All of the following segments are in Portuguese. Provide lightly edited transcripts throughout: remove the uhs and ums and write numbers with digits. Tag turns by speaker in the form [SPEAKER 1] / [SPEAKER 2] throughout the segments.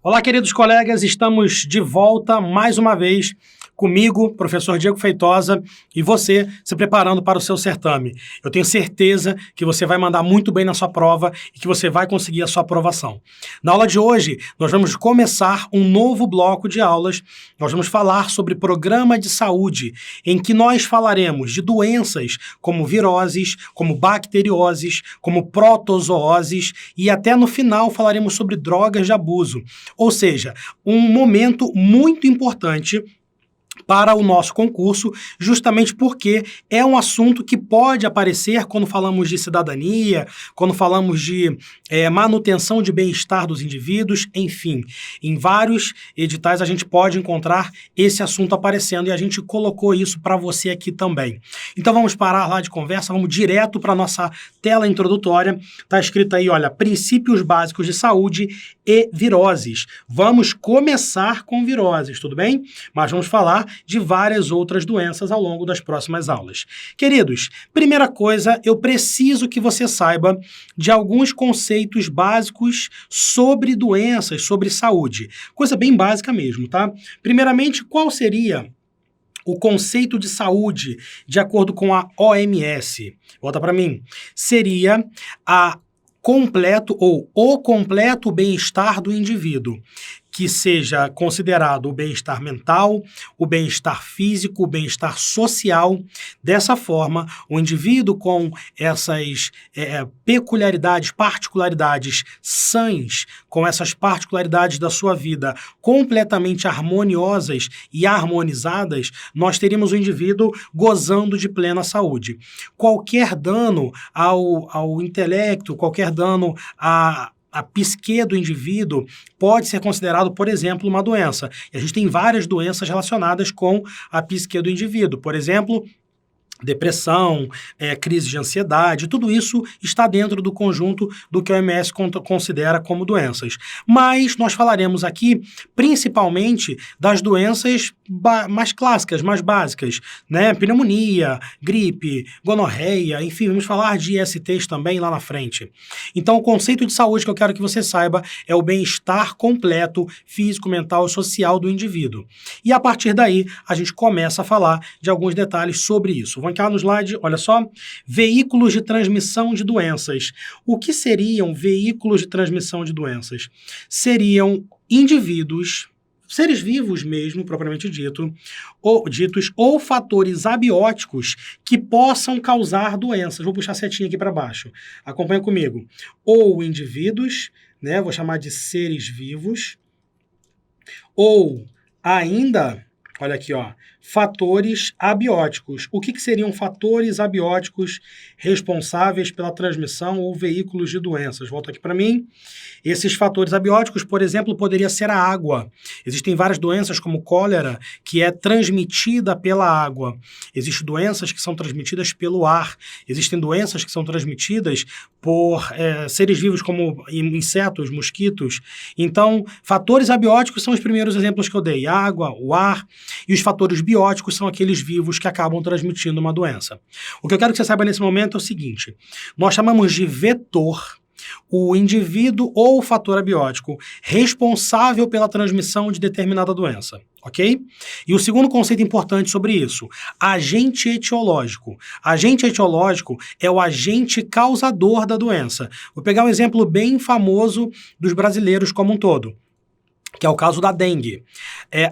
[SPEAKER 1] Olá, queridos colegas, estamos de volta mais uma vez comigo, professor Diego Feitosa, e você se preparando para o seu certame. Eu tenho certeza que você vai mandar muito bem na sua prova e que você vai conseguir a sua aprovação. Na aula de hoje, nós vamos começar um novo bloco de aulas. Nós vamos falar sobre programa de saúde, em que nós falaremos de doenças como viroses, como bacterioses, como protozooses e até no final falaremos sobre drogas de abuso. Ou seja, um momento muito importante para o nosso concurso, justamente porque é um assunto que pode aparecer quando falamos de cidadania, quando falamos de manutenção de bem-estar dos indivíduos, enfim. Em vários editais a gente pode encontrar esse assunto aparecendo e a gente colocou isso para você aqui também. Então vamos parar lá de conversa, vamos direto para a nossa tela introdutória. Está escrito aí, olha, princípios básicos de saúde e viroses. Vamos começar com viroses, tudo bem? Mas vamos falar de várias outras doenças ao longo das próximas aulas. Queridos, primeira coisa, eu preciso que você saiba de alguns conceitos básicos sobre doenças, sobre saúde. Coisa bem básica mesmo, tá? Primeiramente, qual seria o conceito de saúde de acordo com a OMS? Volta para mim. Seria o completo bem-estar do indivíduo, que seja considerado o bem-estar mental, o bem-estar físico, o bem-estar social. Dessa forma, o indivíduo com essas peculiaridades, particularidades sãs, com essas particularidades da sua vida completamente harmoniosas e harmonizadas, nós teríamos o indivíduo gozando de plena saúde. Qualquer dano ao intelecto, qualquer dano a psique do indivíduo pode ser considerado, por exemplo, uma doença. E a gente tem várias doenças relacionadas com a psique do indivíduo. Por exemplo, depressão, crise de ansiedade, tudo isso está dentro do conjunto do que a OMS considera como doenças. Mas nós falaremos aqui principalmente das doenças mais clássicas, mais básicas, né? Pneumonia, gripe, gonorreia, enfim, vamos falar de ISTs também lá na frente. Então, o conceito de saúde que eu quero que você saiba é o bem-estar completo, físico, mental e social do indivíduo. E a partir daí, a gente começa a falar de alguns detalhes sobre isso. Vamos cá no slide, olha só, veículos de transmissão de doenças. O que seriam veículos de transmissão de doenças? Seriam indivíduos, seres vivos mesmo, propriamente ditos, ou fatores abióticos que possam causar doenças. Vou puxar a setinha aqui para baixo. Acompanha comigo. Ou indivíduos, né, vou chamar de seres vivos, ou ainda, olha aqui, ó, fatores abióticos. O que seriam fatores abióticos responsáveis pela transmissão ou veículos de doenças? Volta aqui para mim. Esses fatores abióticos, por exemplo, poderia ser a água. Existem várias doenças como cólera, que é transmitida pela água. Existem doenças que são transmitidas pelo ar. Existem doenças que são transmitidas por seres vivos como insetos, mosquitos. Então, fatores abióticos são os primeiros exemplos que eu dei. Água, o ar. E os fatores bióticos são aqueles vivos que acabam transmitindo uma doença. O que eu quero que você saiba nesse momento é o seguinte. Nós chamamos de vetor o indivíduo ou o fator abiótico responsável pela transmissão de determinada doença, ok? E o segundo conceito importante sobre isso, agente etiológico. Agente etiológico é o agente causador da doença. Vou pegar um exemplo bem famoso dos brasileiros como um todo, que é o caso da dengue.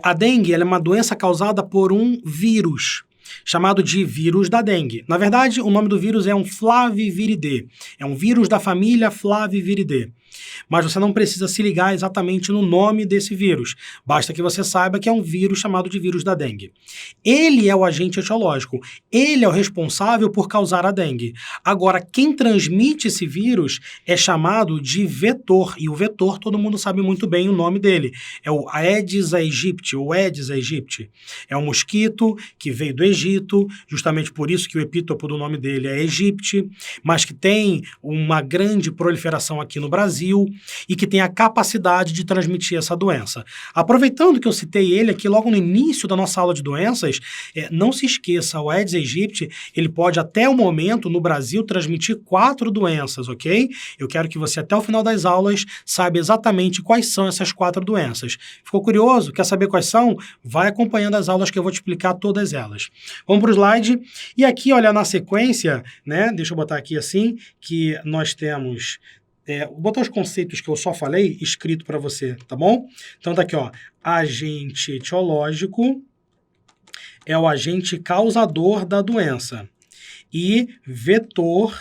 [SPEAKER 1] A dengue ela é uma doença causada por um vírus, chamado de vírus da dengue. Na verdade, o nome do vírus é um Flaviviridae. É um vírus da família Flaviviridae. Mas você não precisa se ligar exatamente no nome desse vírus. Basta que você saiba que é um vírus chamado de vírus da dengue. Ele é o agente etiológico. Ele é o responsável por causar a dengue. Agora, quem transmite esse vírus é chamado de vetor. E o vetor, todo mundo sabe muito bem o nome dele. É o Aedes aegypti, ou Aedes aegypti. É um mosquito que veio do Egito, justamente por isso que o epítopo do nome dele é Aegypti, mas que tem uma grande proliferação aqui no Brasil. Brasil e que tem a capacidade de transmitir essa doença. Aproveitando que eu citei ele aqui logo no início da nossa aula de doenças, não se esqueça, o Aedes aegypti, ele pode até o momento no Brasil transmitir 4 doenças, ok? Eu quero que você até o final das aulas saiba exatamente quais são essas 4 doenças. Ficou curioso? Quer saber quais são? Vai acompanhando as aulas que eu vou te explicar todas elas. Vamos para o slide. E aqui, olha, na sequência, né? Deixa eu botar aqui assim, que nós temos... vou botar os conceitos que eu só falei escrito para você, tá bom? Então tá aqui, ó. Agente etiológico é o agente causador da doença. E vetor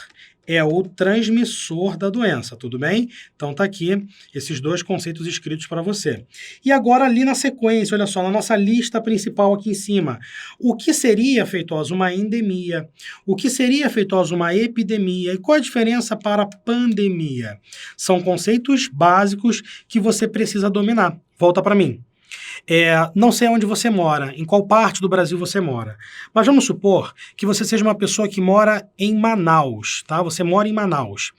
[SPEAKER 1] é o transmissor da doença, tudo bem? Então tá aqui esses 2 conceitos escritos para você. E agora ali na sequência, olha só, na nossa lista principal aqui em cima, o que seria, Feitosa, uma endemia? O que seria, Feitosa, uma epidemia? E qual a diferença para a pandemia? São conceitos básicos que você precisa dominar. Volta para mim. Não sei onde você mora, em qual parte do Brasil você mora, mas vamos supor que você seja uma pessoa que mora em Manaus, tá? Você mora em Manaus.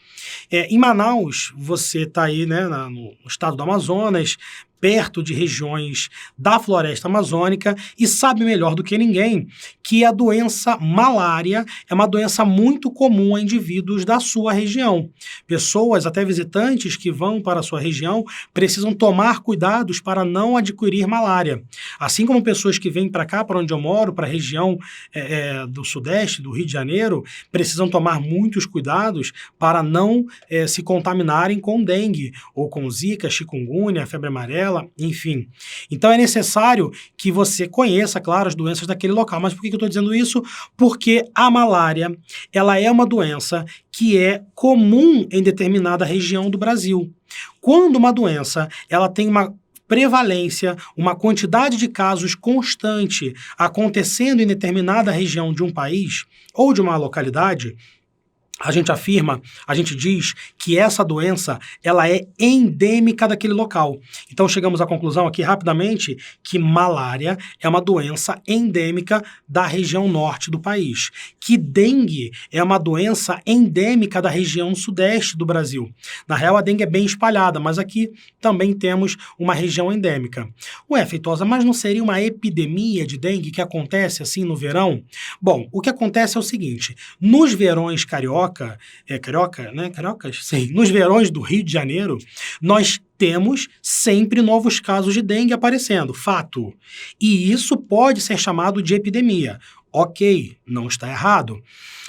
[SPEAKER 1] Em Manaus, você está aí, né, no estado do Amazonas, perto de regiões da floresta amazônica e sabe melhor do que ninguém que a doença malária é uma doença muito comum a indivíduos da sua região. Pessoas, até visitantes que vão para a sua região, precisam tomar cuidados para não adquirir malária. Assim como pessoas que vêm para cá, para onde eu moro, para a região do Sudeste, do Rio de Janeiro, precisam tomar muitos cuidados para não se contaminarem com dengue, ou com zika, chikungunya, febre amarela, enfim. Então é necessário que você conheça, claro, as doenças daquele local. Mas por que eu estou dizendo isso? Porque a malária, ela é uma doença que é comum em determinada região do Brasil. Quando uma doença, ela tem uma prevalência, uma quantidade de casos constante acontecendo em determinada região de um país ou de uma localidade, a gente afirma, a gente diz que essa doença, ela é endêmica daquele local. Então chegamos à conclusão aqui rapidamente que malária é uma doença endêmica da região norte do país, que dengue é uma doença endêmica da região sudeste do Brasil. Na real, a dengue é bem espalhada, mas aqui também temos uma região endêmica. Ué, Feitosa, mas não seria uma epidemia de dengue que acontece assim no verão? Bom, o que acontece é o seguinte, nos verões cariocas, cariocas? Sim. Nos verões do Rio de Janeiro, nós temos sempre novos casos de dengue aparecendo, fato. E isso pode ser chamado de epidemia. Ok, não está errado.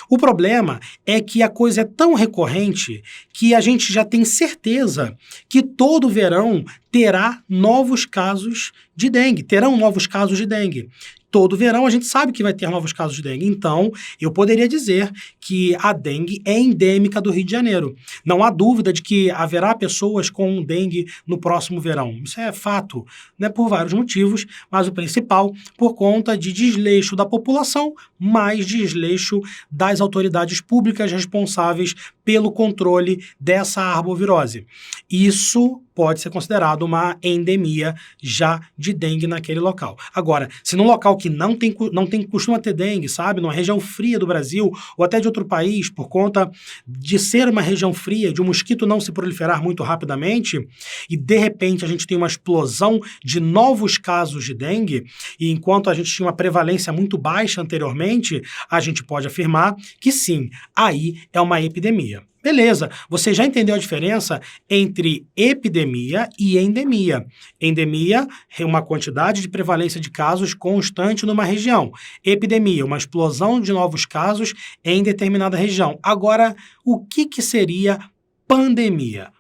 [SPEAKER 1] O problema é que a coisa é tão recorrente que a gente já tem certeza que todo verão terá novos casos de dengue, terão novos casos de dengue. Todo verão a gente sabe que vai ter novos casos de dengue. Então, eu poderia dizer que a dengue é endêmica do Rio de Janeiro. Não há dúvida de que haverá pessoas com dengue no próximo verão. Isso é fato, né, por vários motivos, mas o principal por conta de desleixo da população, mais desleixo das autoridades públicas responsáveis pelo controle dessa arbovirose. Isso pode ser considerado uma endemia já de dengue naquele local. Agora, se num local que não costuma ter dengue, sabe, numa região fria do Brasil ou até de outro país, por conta de ser uma região fria, de um mosquito não se proliferar muito rapidamente, e de repente a gente tem uma explosão de novos casos de dengue, e enquanto a gente tinha uma prevalência muito baixa anteriormente, a gente pode afirmar que sim, aí é uma epidemia. Beleza, você já entendeu a diferença entre epidemia e endemia. Endemia é uma quantidade de prevalência de casos constante numa região. Epidemia, uma explosão de novos casos em determinada região. Agora, o que seria pandemia?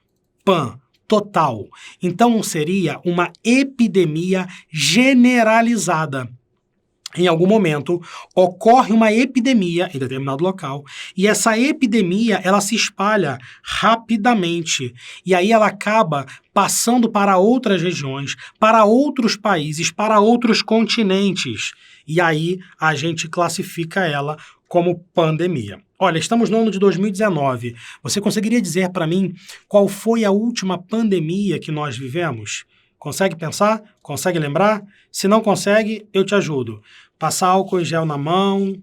[SPEAKER 1] Total. Então, seria uma epidemia generalizada. Em algum momento, ocorre uma epidemia em determinado local e essa epidemia, ela se espalha rapidamente e aí ela acaba passando para outras regiões, para outros países, para outros continentes. E aí a gente classifica ela como pandemia. Olha, estamos no ano de 2019. Você conseguiria dizer para mim qual foi a última pandemia que nós vivemos? Consegue pensar? Consegue lembrar? Se não consegue, eu te ajudo. Passar álcool em gel na mão,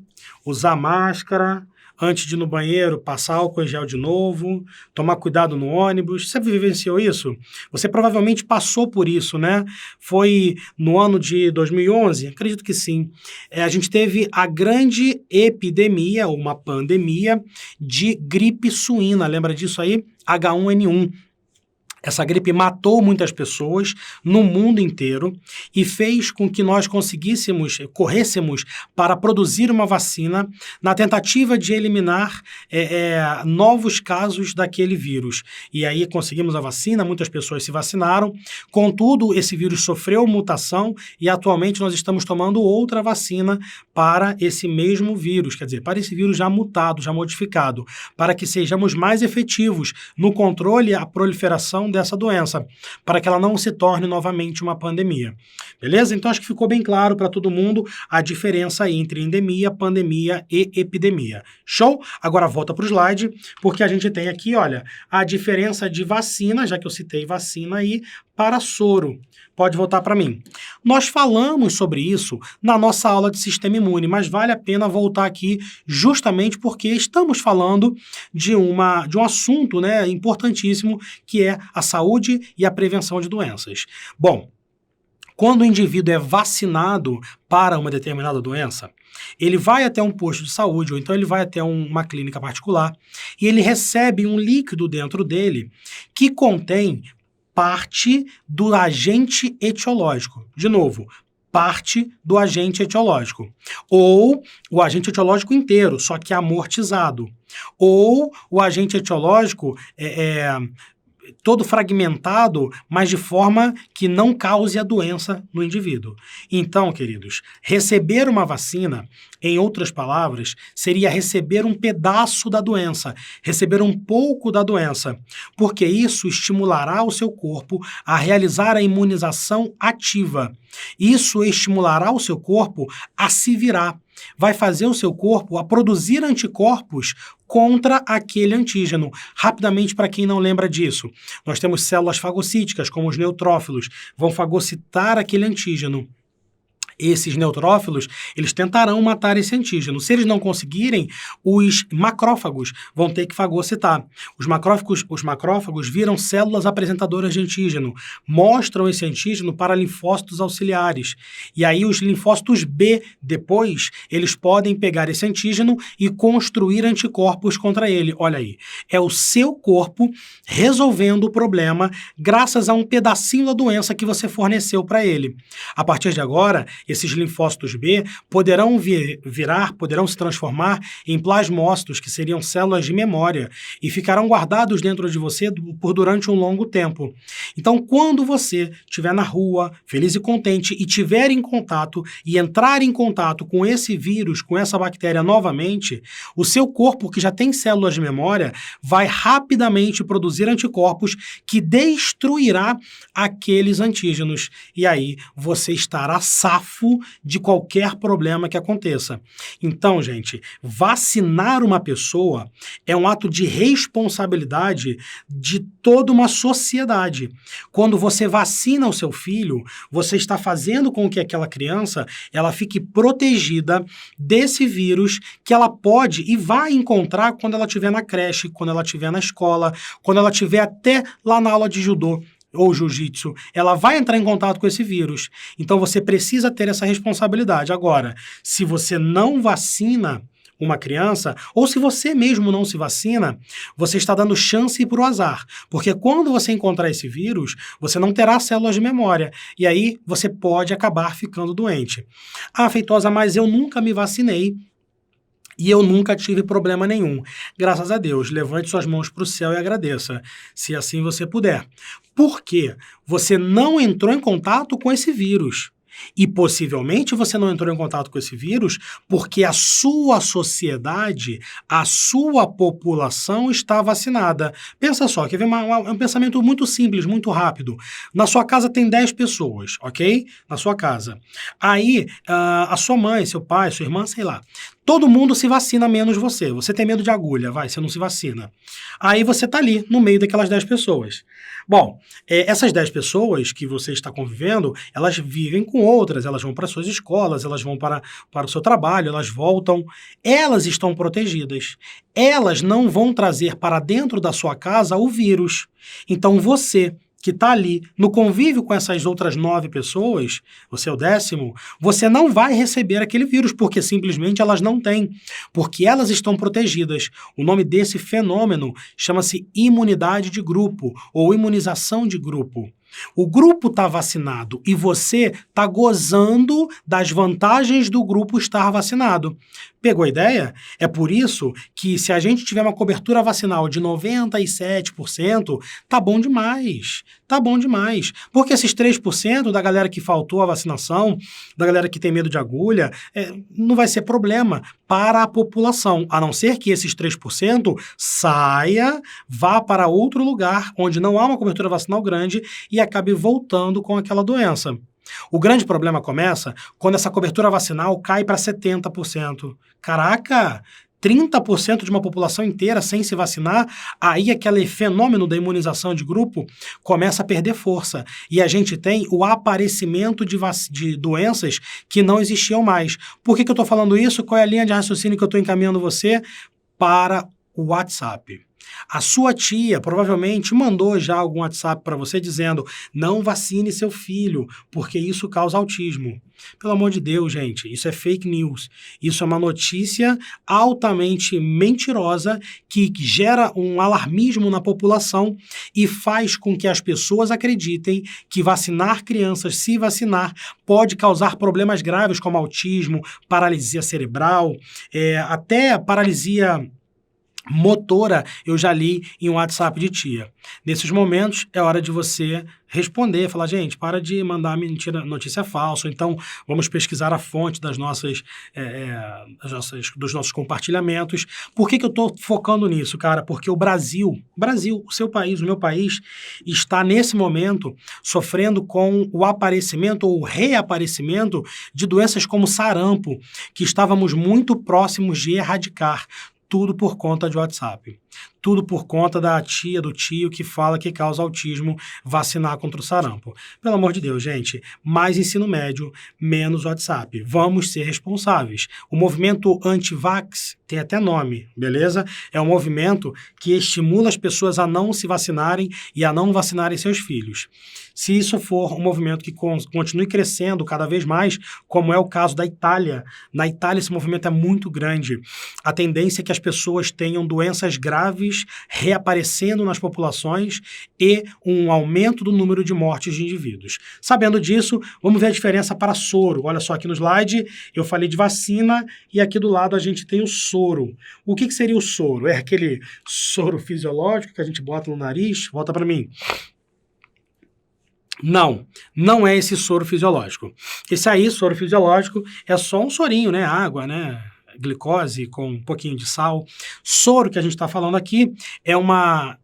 [SPEAKER 1] usar máscara, antes de ir no banheiro, passar álcool em gel de novo, tomar cuidado no ônibus. Você vivenciou isso? Você provavelmente passou por isso, né? Foi no ano de 2011? Acredito que sim. A gente teve a grande epidemia, ou uma pandemia, de gripe suína. Lembra disso aí? H1N1. Essa gripe matou muitas pessoas no mundo inteiro e fez com que nós corrêssemos para produzir uma vacina na tentativa de eliminar novos casos daquele vírus. E aí conseguimos a vacina, muitas pessoas se vacinaram, contudo, esse vírus sofreu mutação e atualmente nós estamos tomando outra vacina para esse mesmo vírus, quer dizer, para esse vírus já mutado, já modificado, para que sejamos mais efetivos no controle e a proliferação dessa doença, para que ela não se torne novamente uma pandemia. Beleza? Então acho que ficou bem claro para todo mundo a diferença aí entre endemia, pandemia e epidemia. Show? Agora volta para o slide, porque a gente tem aqui, olha, a diferença de vacina, já que eu citei vacina aí, para soro. Pode voltar para mim. Nós falamos sobre isso na nossa aula de sistema imune, mas vale a pena voltar aqui justamente porque estamos falando de um assunto, né, importantíssimo, que é a saúde e a prevenção de doenças. Bom, quando o indivíduo é vacinado para uma determinada doença, ele vai até um posto de saúde, ou então ele vai até uma clínica particular, e ele recebe um líquido dentro dele que contém parte do agente etiológico. De novo, parte do agente etiológico. Ou o agente etiológico inteiro, só que amortizado. Ou o agente etiológico todo fragmentado, mas de forma que não cause a doença no indivíduo. Então, queridos, receber uma vacina, em outras palavras, seria receber um pedaço da doença, receber um pouco da doença, porque isso estimulará o seu corpo a realizar a imunização ativa. Isso estimulará o seu corpo a se virar. Vai fazer o seu corpo a produzir anticorpos contra aquele antígeno. Rapidamente, para quem não lembra disso, nós temos células fagocíticas, como os neutrófilos, vão fagocitar aquele antígeno. Esses neutrófilos, eles tentarão matar esse antígeno. Se eles não conseguirem, os macrófagos vão ter que fagocitar. Os macrófagos viram células apresentadoras de antígeno, mostram esse antígeno para linfócitos auxiliares. E aí os linfócitos B, depois, eles podem pegar esse antígeno e construir anticorpos contra ele. Olha aí, é o seu corpo resolvendo o problema graças a um pedacinho da doença que você forneceu para ele. A partir de agora, esses linfócitos B poderão poderão se transformar em plasmócitos, que seriam células de memória, e ficarão guardados dentro de você durante um longo tempo. Então, quando você estiver na rua, feliz e contente, e tiver em contato e entrar em contato com esse vírus, com essa bactéria novamente, o seu corpo, que já tem células de memória, vai rapidamente produzir anticorpos que destruirá aqueles antígenos. E aí, você estará safo de qualquer problema que aconteça. Então, gente, vacinar uma pessoa é um ato de responsabilidade de toda uma sociedade. Quando você vacina o seu filho, você está fazendo com que aquela criança ela fique protegida desse vírus que ela pode e vai encontrar quando ela estiver na creche, quando ela estiver na escola, quando ela estiver até lá na aula de judô ou jiu-jitsu, ela vai entrar em contato com esse vírus. Então, você precisa ter essa responsabilidade. Agora, se você não vacina uma criança, ou se você mesmo não se vacina, você está dando chance para o azar. Porque quando você encontrar esse vírus, você não terá células de memória. E aí, você pode acabar ficando doente. Ah, Feitosa, mas eu nunca me vacinei. E eu nunca tive problema nenhum. Graças a Deus, levante suas mãos para o céu e agradeça, se assim você puder. Por quê? Você não entrou em contato com esse vírus. E possivelmente você não entrou em contato com esse vírus porque a sua sociedade, a sua população está vacinada. Pensa só, quer ver um pensamento muito simples, muito rápido. Na sua casa tem 10 pessoas, ok? Na sua casa. Aí, a sua mãe, seu pai, sua irmã, sei lá, Todo mundo se vacina menos você. Você tem medo de agulha, você não se vacina. Aí você tá ali, no meio daquelas 10 pessoas. Bom, essas 10 pessoas que você está convivendo, elas vivem com outras, elas vão para suas escolas, elas vão para o seu trabalho, elas voltam. Elas estão protegidas. Elas não vão trazer para dentro da sua casa o vírus. Então você que está ali no convívio com essas outras 9 pessoas, você é o 10º, você não vai receber aquele vírus, porque simplesmente elas não têm, porque elas estão protegidas. O nome desse fenômeno chama-se imunidade de grupo ou imunização de grupo. O grupo está vacinado e você está gozando das vantagens do grupo estar vacinado. Pegou a ideia? É por isso que se a gente tiver uma cobertura vacinal de 97%, tá bom demais. Tá bom demais. Porque esses 3% da galera que faltou a vacinação, da galera que tem medo de agulha, não vai ser problema para a população, a não ser que esses 3% saia, vá para outro lugar onde não há uma cobertura vacinal grande e acabe voltando com aquela doença. O grande problema começa quando essa cobertura vacinal cai para 70%. Caraca! 30% de uma população inteira sem se vacinar, aí aquele fenômeno da imunização de grupo começa a perder força. E a gente tem o aparecimento de doenças que não existiam mais. Por que eu estou falando isso? Qual é a linha de raciocínio que eu estou encaminhando você? Para o WhatsApp. A sua tia provavelmente mandou já algum WhatsApp para você dizendo: não vacine seu filho, porque isso causa autismo. Pelo amor de Deus, gente, isso é fake news. Isso é uma notícia altamente mentirosa que gera um alarmismo na população e faz com que as pessoas acreditem que vacinar crianças, se vacinar, pode causar problemas graves como autismo, paralisia cerebral, até paralisia motora, eu já li em um WhatsApp de tia. Nesses momentos, é hora de você responder, falar: gente, para de mandar mentira, notícia falsa, ou então vamos pesquisar a fonte dos nossos compartilhamentos. Por que eu estou focando nisso, cara? Porque o Brasil, o seu país, o meu país, está nesse momento sofrendo com o aparecimento ou reaparecimento de doenças como sarampo, que estávamos muito próximos de erradicar. Tudo por conta de WhatsApp. Tudo por conta da tia, do tio que fala que causa autismo vacinar contra o sarampo. Pelo amor de Deus, gente, mais ensino médio, menos WhatsApp. Vamos ser responsáveis. O movimento anti-vax tem até nome, beleza? É um movimento que estimula as pessoas a não se vacinarem e a não vacinarem seus filhos. Se isso for um movimento que continue crescendo cada vez mais, como é o caso da Itália, na Itália esse movimento é muito grande. A tendência é que as pessoas tenham doenças graves reaparecendo nas populações e um aumento do número de mortes de indivíduos. Sabendo disso, vamos ver a diferença para soro. Olha só, aqui no slide eu falei de vacina e aqui do lado a gente tem o soro. O que seria o soro? É aquele soro fisiológico que a gente bota no nariz? Volta para mim. Não é esse soro fisiológico. Esse aí, soro fisiológico, é só um sorinho, né? Água, né? Glicose com um pouquinho de sal. Soro que a gente está falando aqui é uma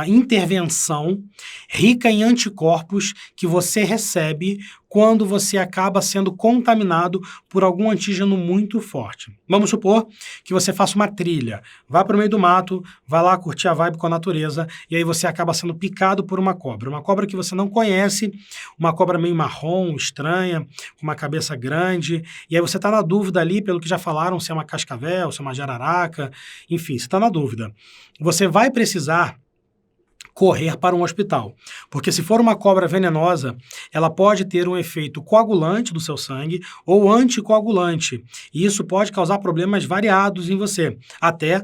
[SPEAKER 1] intervenção rica em anticorpos que você recebe quando você acaba sendo contaminado por algum antígeno muito forte. Vamos supor que você faça uma trilha, vá para o meio do mato, vai lá curtir a vibe com a natureza, e aí você acaba sendo picado por uma cobra que você não conhece, uma cobra meio marrom, estranha, com uma cabeça grande, e aí você está na dúvida ali, pelo que já falaram, se é uma cascavel, se é uma jararaca, enfim, você está na dúvida. Você vai precisar correr para um hospital, porque se for uma cobra venenosa, ela pode ter um efeito coagulante do seu sangue ou anticoagulante, e isso pode causar problemas variados em você, até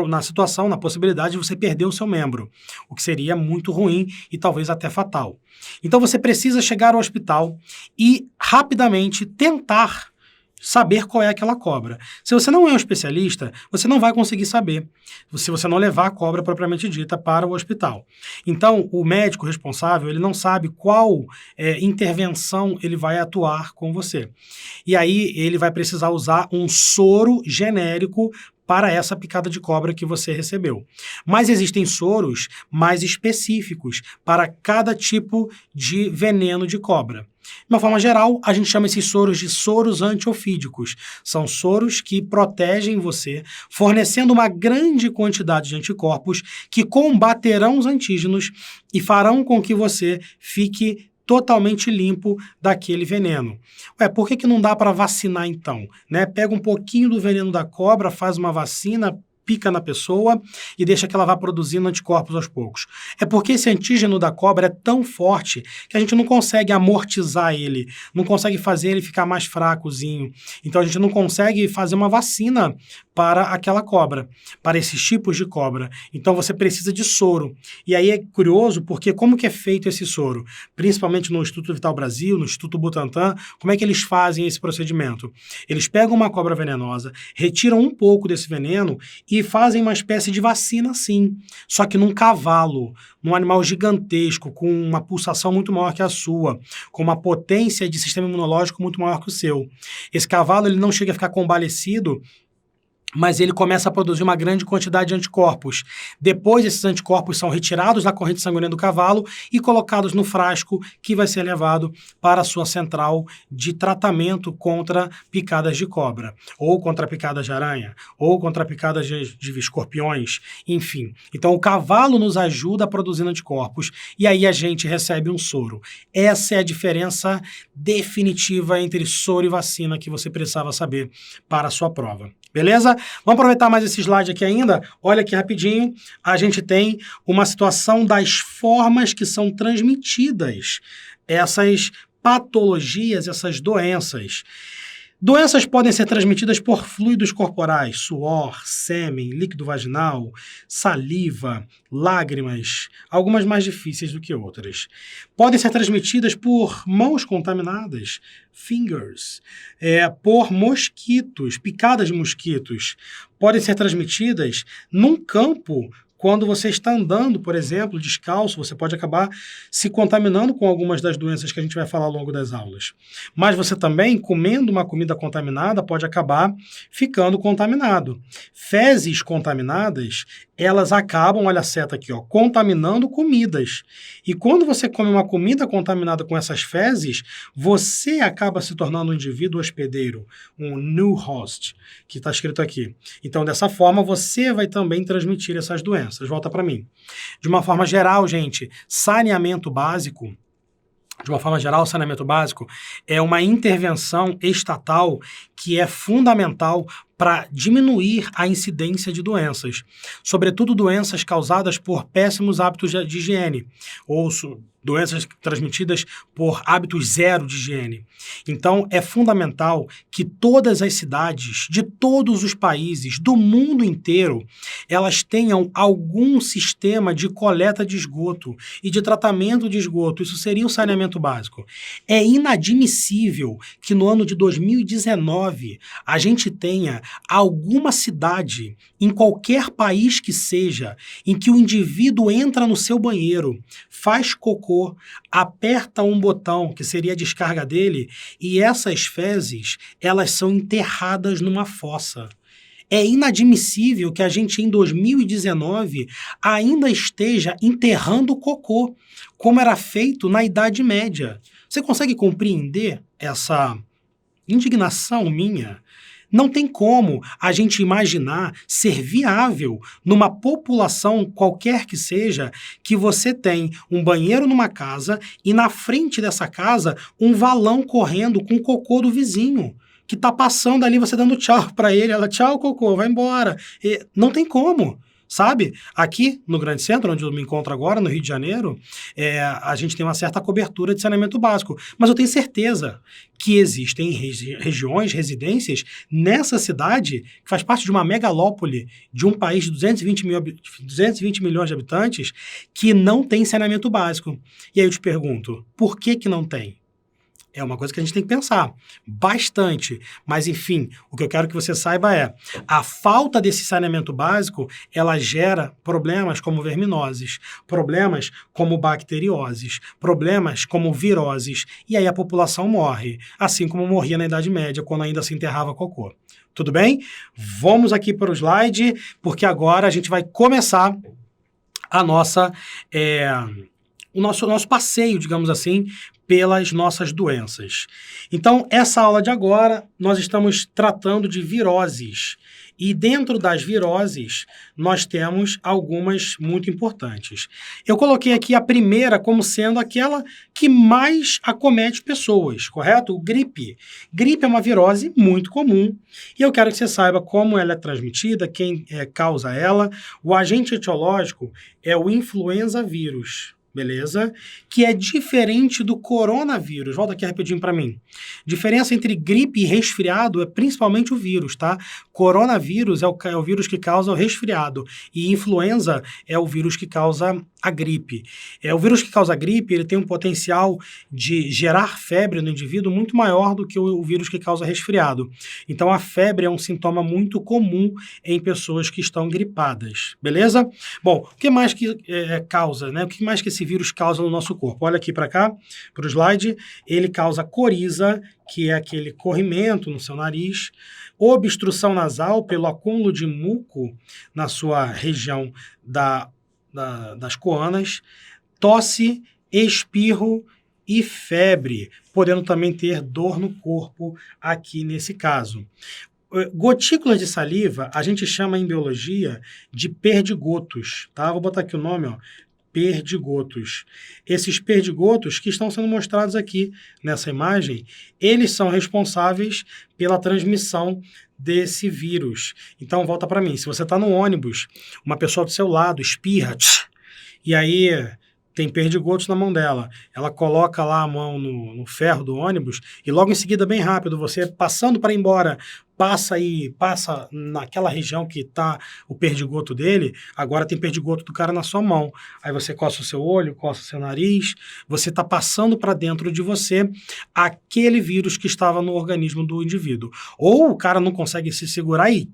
[SPEAKER 1] na situação, na possibilidade de você perder o seu membro, o que seria muito ruim e talvez até fatal. Então você precisa chegar ao hospital e rapidamente tentar saber qual é aquela cobra. Se você não é um especialista, você não vai conseguir saber, se você não levar a cobra propriamente dita para o hospital. Então, o médico responsável, ele não sabe qual intervenção ele vai atuar com você. E aí, ele vai precisar usar um soro genérico para essa picada de cobra que você recebeu. Mas existem soros mais específicos para cada tipo de veneno de cobra. uma forma geral, a gente chama esses soros de soros antiofídicos. São soros que protegem você, fornecendo uma grande quantidade de anticorpos que combaterão os antígenos e farão com que você fique totalmente limpo daquele veneno. Por que não dá para vacinar então? Pega um pouquinho do veneno da cobra, faz uma vacina, pica na pessoa e deixa que ela vá produzindo anticorpos aos poucos. É porque esse antígeno da cobra é tão forte que a gente não consegue amortizar ele, não consegue fazer ele ficar mais fracozinho. Então a gente não consegue fazer uma vacina para aquela cobra, para esses tipos de cobra. Então você precisa de soro. E aí é curioso porque como que é feito esse soro? Principalmente no Instituto Vital Brasil, no Instituto Butantan, como é que eles fazem esse procedimento? Eles pegam uma cobra venenosa, retiram um pouco desse veneno e fazem uma espécie de vacina sim, só que num cavalo, num animal gigantesco, com uma pulsação muito maior que a sua, com uma potência de sistema imunológico muito maior que o seu. Esse cavalo ele não chega a ficar convalescido, mas ele começa a produzir uma grande quantidade de anticorpos. Depois, esses anticorpos são retirados da corrente sanguínea do cavalo e colocados no frasco que vai ser levado para a sua central de tratamento contra picadas de cobra, ou contra picadas de aranha, ou contra picadas de escorpiões, enfim. Então, o cavalo nos ajuda a produzir anticorpos e aí a gente recebe um soro. Essa é a diferença definitiva entre soro e vacina que você precisava saber para a sua prova. Beleza? Vamos aproveitar mais esse slide aqui ainda. Olha aqui rapidinho. A gente tem uma situação das formas que são transmitidas essas patologias, essas doenças. Doenças podem ser transmitidas por fluidos corporais, suor, sêmen, líquido vaginal, saliva, lágrimas, algumas mais difíceis do que outras. Podem ser transmitidas por mãos contaminadas, fingers, por mosquitos, picadas de mosquitos. Podem ser transmitidas num campo. Quando você está andando, por exemplo, descalço, você pode acabar se contaminando com algumas das doenças que a gente vai falar ao longo das aulas. Mas você também, comendo uma comida contaminada, pode acabar ficando contaminado. Fezes contaminadas, elas acabam, olha a seta aqui, contaminando comidas. E quando você come uma comida contaminada com essas fezes, você acaba se tornando um indivíduo hospedeiro, um new host, que está escrito aqui. Então, dessa forma, você vai também transmitir essas doenças. Volta para mim. De uma forma geral, gente, saneamento básico é uma intervenção estatal que é fundamental para diminuir a incidência de doenças, sobretudo doenças causadas por péssimos hábitos de higiene, ou doenças transmitidas por hábitos zero de higiene. Então, é fundamental que todas as cidades de todos os países, do mundo inteiro, elas tenham algum sistema de coleta de esgoto e de tratamento de esgoto. Isso seria o saneamento básico. É inadmissível que no ano de 2019 a gente tenha alguma cidade, em qualquer país que seja, em que o indivíduo entra no seu banheiro, faz cocô, aperta um botão, que seria a descarga dele, e essas fezes, elas são enterradas numa fossa. É inadmissível que a gente, em 2019, ainda esteja enterrando cocô, como era feito na Idade Média. Você consegue compreender essa indignação minha? Não tem como a gente imaginar ser viável numa população qualquer que seja, que você tem um banheiro numa casa e na frente dessa casa um valão correndo com o cocô do vizinho, que está passando ali, você dando tchau para ele, ela, tchau cocô, vai embora. Não tem como. Sabe? Aqui no Grande Centro, onde eu me encontro agora, no Rio de Janeiro, a gente tem uma certa cobertura de saneamento básico. Mas eu tenho certeza que existem regiões, residências nessa cidade, que faz parte de uma megalópole de um país de 220 milhões de habitantes, que não tem saneamento básico. E aí eu te pergunto, por que não tem? É uma coisa que a gente tem que pensar bastante. Mas, enfim, o que eu quero que você saiba é a falta desse saneamento básico, ela gera problemas como verminoses, problemas como bacterioses, problemas como viroses. E aí a população morre, assim como morria na Idade Média, quando ainda se enterrava cocô. Tudo bem? Vamos aqui para o slide, porque agora a gente vai começar a nossa... o nosso passeio, digamos assim, pelas nossas doenças. Então, essa aula de agora, nós estamos tratando de viroses. E dentro das viroses, nós temos algumas muito importantes. Eu coloquei aqui a primeira como sendo aquela que mais acomete pessoas, correto? Gripe. Gripe é uma virose muito comum e eu quero que você saiba como ela é transmitida, quem causa ela. O agente etiológico é o influenza vírus. Beleza? Que é diferente do coronavírus. Volta aqui rapidinho para mim. Diferença entre gripe e resfriado é principalmente o vírus, tá? Coronavírus é o vírus que causa o resfriado e influenza é o vírus que causa a gripe. O vírus que causa a gripe, ele tem um potencial de gerar febre no indivíduo muito maior do que o vírus que causa resfriado. Então, a febre é um sintoma muito comum em pessoas que estão gripadas, beleza? Bom, o que mais que causa, né? O que mais que esse vírus causa no nosso corpo? Olha aqui para cá, para o slide. Ele causa coriza, que é aquele corrimento no seu nariz, obstrução nasal pelo acúmulo de muco na sua região das coanas, tosse, espirro e febre, podendo também ter dor no corpo aqui nesse caso. Gotículas de saliva, a gente chama em biologia de perdigotos, tá? Vou botar aqui o nome, ó. Perdigotos. Esses perdigotos que estão sendo mostrados aqui nessa imagem, eles são responsáveis pela transmissão desse vírus. Então, volta para mim. Se você está no ônibus, uma pessoa do seu lado espirra, e aí tem perdigotos na mão dela. Ela coloca lá a mão no ferro do ônibus e logo em seguida, bem rápido, você passando para ir embora, passa naquela região que está o perdigoto dele, agora tem perdigoto do cara na sua mão. Aí você coça o seu olho, coça o seu nariz, você está passando para dentro de você aquele vírus que estava no organismo do indivíduo. Ou o cara não consegue se segurar e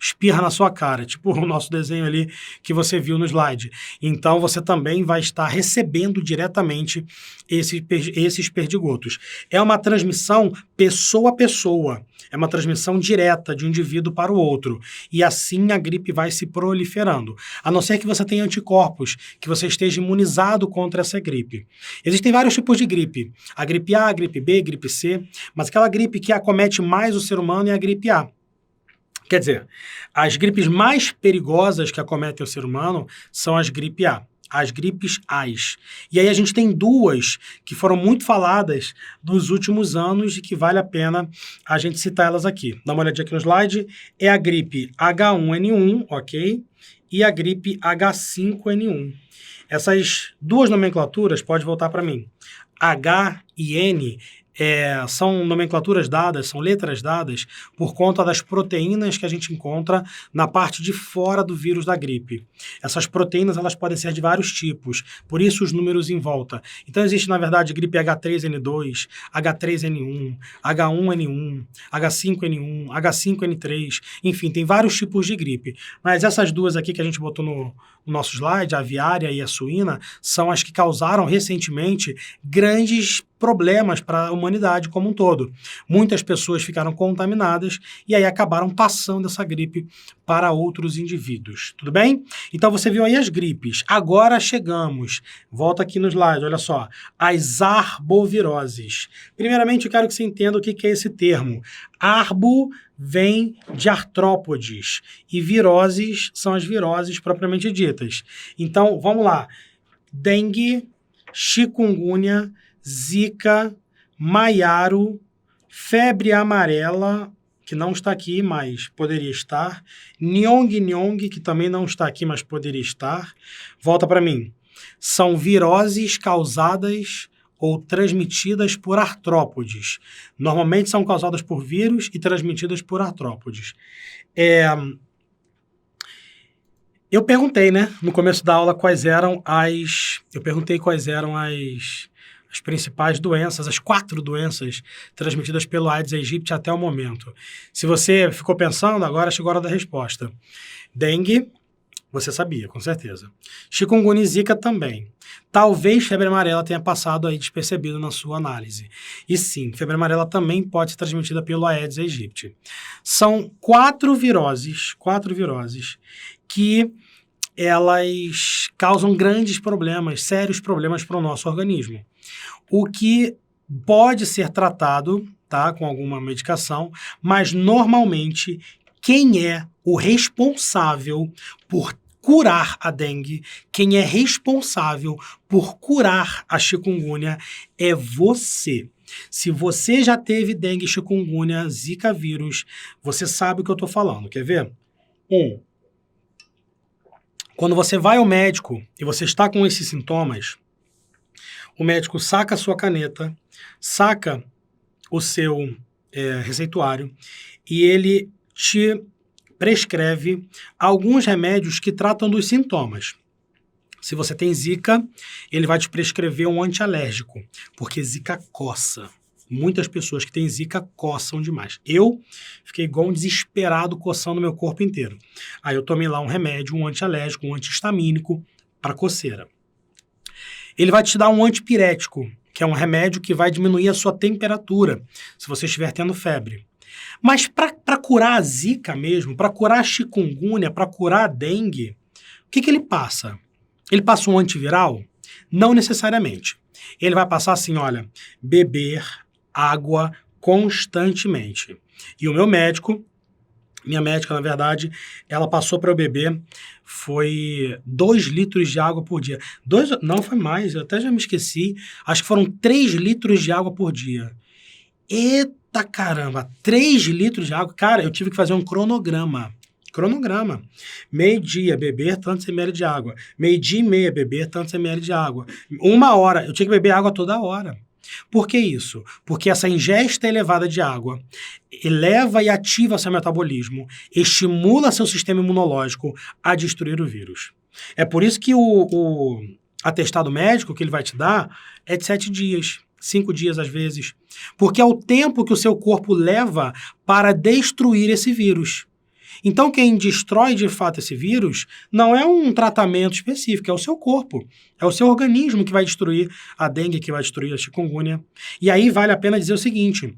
[SPEAKER 1] espirra na sua cara, tipo o nosso desenho ali que você viu no slide. Então, você também vai estar recebendo diretamente esses perdigotos. É uma transmissão pessoa a pessoa, é uma transmissão direta de um indivíduo para o outro. E assim a gripe vai se proliferando. A não ser que você tenha anticorpos, que você esteja imunizado contra essa gripe. Existem vários tipos de gripe. A gripe A, a gripe B, a gripe C, mas aquela gripe que acomete mais o ser humano é a gripe A. Quer dizer, as gripes mais perigosas que acometem o ser humano são as gripe A, as gripes As. E aí a gente tem duas que foram muito faladas nos últimos anos e que vale a pena a gente citar elas aqui. Dá uma olhadinha aqui no slide. É a gripe H1N1, ok? E a gripe H5N1. Essas duas nomenclaturas, pode voltar para mim. H e N são nomenclaturas dadas, são letras dadas por conta das proteínas que a gente encontra na parte de fora do vírus da gripe. Essas proteínas elas podem ser de vários tipos, por isso os números em volta. Então existe, na verdade, gripe H3N2, H3N1, H1N1, H5N1, H5N3, enfim, tem vários tipos de gripe. Mas essas duas aqui que a gente botou no nosso slide, a aviária e a suína, são as que causaram recentemente grandes problemas para a humanidade como um todo. Muitas pessoas ficaram contaminadas e aí acabaram passando essa gripe para outros indivíduos. Tudo bem? Então você viu aí as gripes. Agora chegamos, volta aqui no slide, olha só, as arboviroses. Primeiramente eu quero que você entenda o que é esse termo. Arbo vem de artrópodes e viroses são as viroses propriamente ditas. Então, vamos lá. Dengue, chikungunya, zika, maiaro, febre amarela, que não está aqui, mas poderia estar, Nyong, que também não está aqui, mas poderia estar. Volta para mim. São viroses causadas ou transmitidas por artrópodes. Normalmente são causadas por vírus e transmitidas por artrópodes. Eu perguntei, né, no começo da aula quais eram as principais doenças, as 4 doenças transmitidas pelo Aedes aegypti até o momento. Se você ficou pensando, agora chegou a hora da resposta. Dengue, você sabia, com certeza. Chikungunya e zika também. Talvez febre amarela tenha passado aí despercebido na sua análise. E sim, febre amarela também pode ser transmitida pelo Aedes aegypti. São 4 viroses que elas causam grandes problemas, sérios problemas para o nosso organismo. O que pode ser tratado, tá, com alguma medicação, mas normalmente quem é o responsável por curar a dengue, quem é responsável por curar a chikungunya é você. Se você já teve dengue, chikungunya, zika vírus, você sabe o que eu estou falando. Quer ver? Quando você vai ao médico e você está com esses sintomas, o médico saca a sua caneta, saca o seu receituário e ele te prescreve alguns remédios que tratam dos sintomas. Se você tem zika, ele vai te prescrever um antialérgico, porque zika coça. Muitas pessoas que têm zika coçam demais. Eu fiquei igual um desesperado coçando meu corpo inteiro. Aí eu tomei lá um remédio, um antialérgico, um antihistamínico para coceira. Ele vai te dar um antipirético, que é um remédio que vai diminuir a sua temperatura, se você estiver tendo febre. Mas para curar a zika mesmo, para curar a chikungunya, para curar a dengue, o que ele passa? Ele passa um antiviral? Não necessariamente. Ele vai passar assim, olha, beber água constantemente. E o meu médico, minha médica, na verdade, ela passou para eu beber, foi 2 litros de água por dia. Não, foi mais, eu até já me esqueci. Acho que foram 3 litros de água por dia. Eita caramba, 3 litros de água. Cara, eu tive que fazer um cronograma. Meio-dia, beber tantos ml de água. Meio-dia e meia, beber tantos ml de água. 1 hora, eu tinha que beber água toda hora. Por que isso? Porque essa ingesta elevada de água eleva e ativa seu metabolismo, estimula seu sistema imunológico a destruir o vírus. É por isso que o atestado médico que ele vai te dar é de 7 dias. 5 dias às vezes. Porque é o tempo que o seu corpo leva para destruir esse vírus. Então, quem destrói de fato esse vírus não é um tratamento específico, é o seu corpo. É o seu organismo que vai destruir a dengue, que vai destruir a chikungunya. E aí vale a pena dizer o seguinte: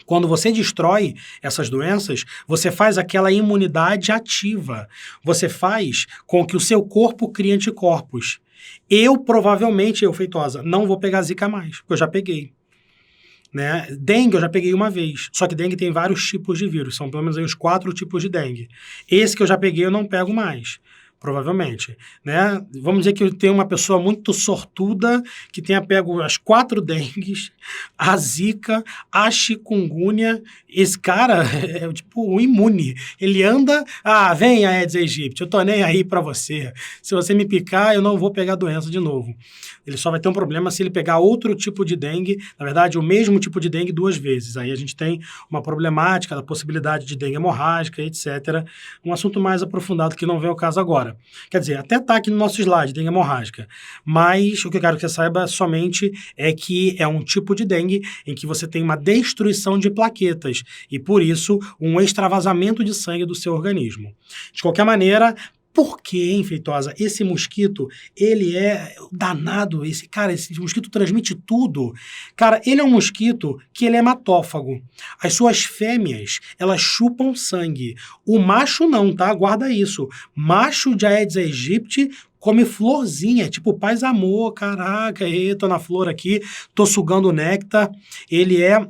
[SPEAKER 1] quando você destrói essas doenças, você faz aquela imunidade ativa. Você faz com que o seu corpo crie anticorpos. Provavelmente, Feitosa, não vou pegar zika mais, porque eu já peguei. Né? Dengue eu já peguei uma vez, só que dengue tem vários tipos de vírus, são pelo menos aí os 4 tipos de dengue. Esse que eu já peguei eu não pego mais, provavelmente. Né? Vamos dizer que eu tenho uma pessoa muito sortuda que tenha pego as 4 dengues, a zika, a chikungunya. Esse cara é tipo um imune. Ele anda, vem Aedes aegypti, eu tô nem aí pra você. Se você me picar, eu não vou pegar a doença de novo. Ele só vai ter um problema se ele pegar outro tipo de dengue, na verdade, o mesmo tipo de dengue 2 vezes. Aí a gente tem uma problemática da possibilidade de dengue hemorrágica, etc. Um assunto mais aprofundado que não vem ao caso agora. Quer dizer, até está aqui no nosso slide, dengue hemorrágica. Mas o que eu quero que você saiba somente é que é um tipo de dengue em que você tem uma destruição de plaquetas e, por isso, um extravasamento de sangue do seu organismo. De qualquer maneira, por que, hein, Feitosa? Esse mosquito, ele é danado, esse mosquito transmite tudo. Cara, ele é um mosquito que ele é hematófago. As suas fêmeas, elas chupam sangue. O macho não, tá? Guarda isso. Macho de Aedes aegypti come florzinha, tipo paz amor, caraca, tô na flor aqui, tô sugando néctar. Ele é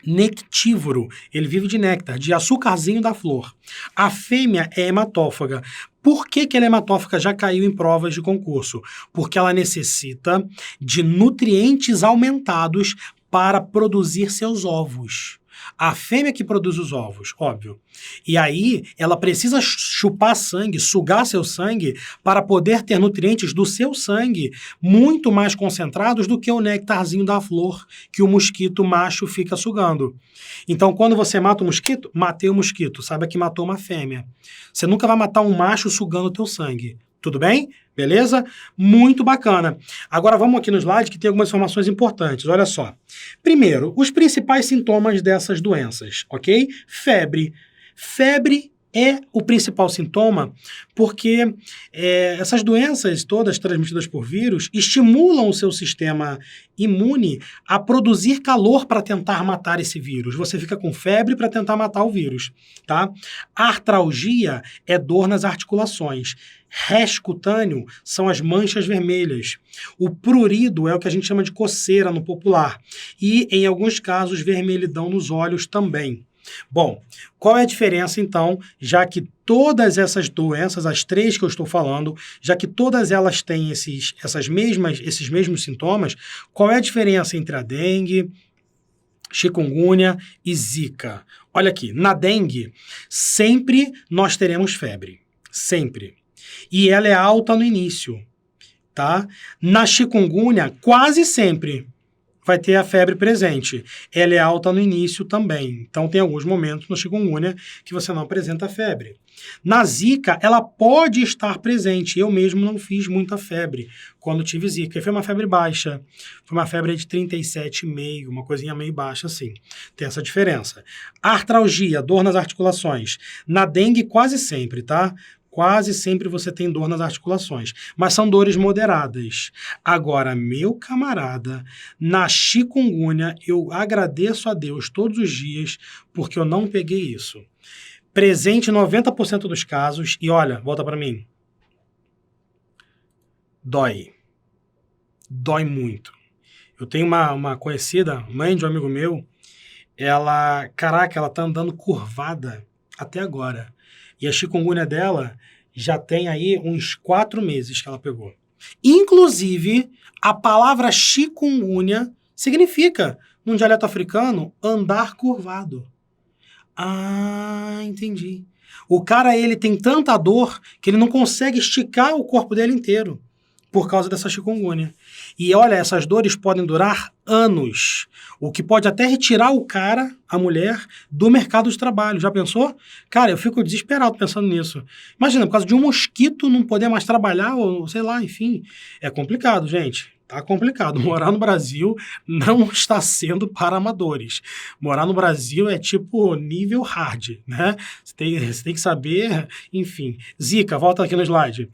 [SPEAKER 1] nectívoro, ele vive de néctar, de açucarzinho da flor. A fêmea é hematófaga. Por que ela é hematófaga? Já caiu em provas de concurso. Porque ela necessita de nutrientes aumentados para produzir seus ovos. A fêmea que produz os ovos, óbvio. E aí, ela precisa chupar sangue, sugar seu sangue, para poder ter nutrientes do seu sangue muito mais concentrados do que o néctarzinho da flor que o mosquito macho fica sugando. Então, quando você mata o mosquito, matei o mosquito. Saiba que matou uma fêmea. Você nunca vai matar um macho sugando o teu sangue. Tudo bem? Beleza? Muito bacana. Agora vamos aqui no slide que tem algumas informações importantes. Olha só. Primeiro, os principais sintomas dessas doenças, ok? Febre. Febre é o principal sintoma, porque essas doenças todas transmitidas por vírus estimulam o seu sistema imune a produzir calor para tentar matar esse vírus. Você fica com febre para tentar matar o vírus, tá? Artralgia é dor nas articulações. Rash cutâneo são as manchas vermelhas. O prurido é o que a gente chama de coceira no popular. E, em alguns casos, vermelhidão nos olhos também. Bom, qual é a diferença, então, já que todas essas doenças, as 3 que eu estou falando, já que todas elas têm esses mesmos sintomas, qual é a diferença entre a dengue, chikungunya e zika? Olha aqui, na dengue, sempre nós teremos febre. Sempre. E ela é alta no início, tá? Na chikungunya, quase sempre vai ter a febre presente. Ela é alta no início também. Então, tem alguns momentos no chikungunya que você não apresenta febre. Na zika, ela pode estar presente. Eu mesmo não fiz muita febre quando tive zika. Foi uma febre baixa. Foi uma febre de 37,5, uma coisinha meio baixa assim. Tem essa diferença. Artralgia, dor nas articulações. Na dengue, quase sempre, tá? Quase sempre você tem dor nas articulações, mas são dores moderadas. Agora, meu camarada, na chikungunya, eu agradeço a Deus todos os dias porque eu não peguei isso. Presente em 90% dos casos, e olha, volta para mim. Dói. Dói muito. Eu tenho uma conhecida, mãe de um amigo meu, ela tá andando curvada até agora. E a chikungunya dela já tem aí uns 4 meses que ela pegou. Inclusive, a palavra chikungunya significa, num dialeto africano, andar curvado. Ah, entendi. O cara, ele tem tanta dor que ele não consegue esticar o corpo dele inteiro por causa dessa chikungunya. E olha, essas dores podem durar anos, o que pode até retirar o cara, a mulher, do mercado de trabalho. Já pensou? Cara, eu fico desesperado pensando nisso. Imagina, por causa de um mosquito não poder mais trabalhar, ou sei lá, enfim. É complicado, gente. Tá complicado. Morar no Brasil não está sendo para amadores. Morar no Brasil é tipo nível hard, né? Você tem que saber, enfim. Zika, volta aqui no slide.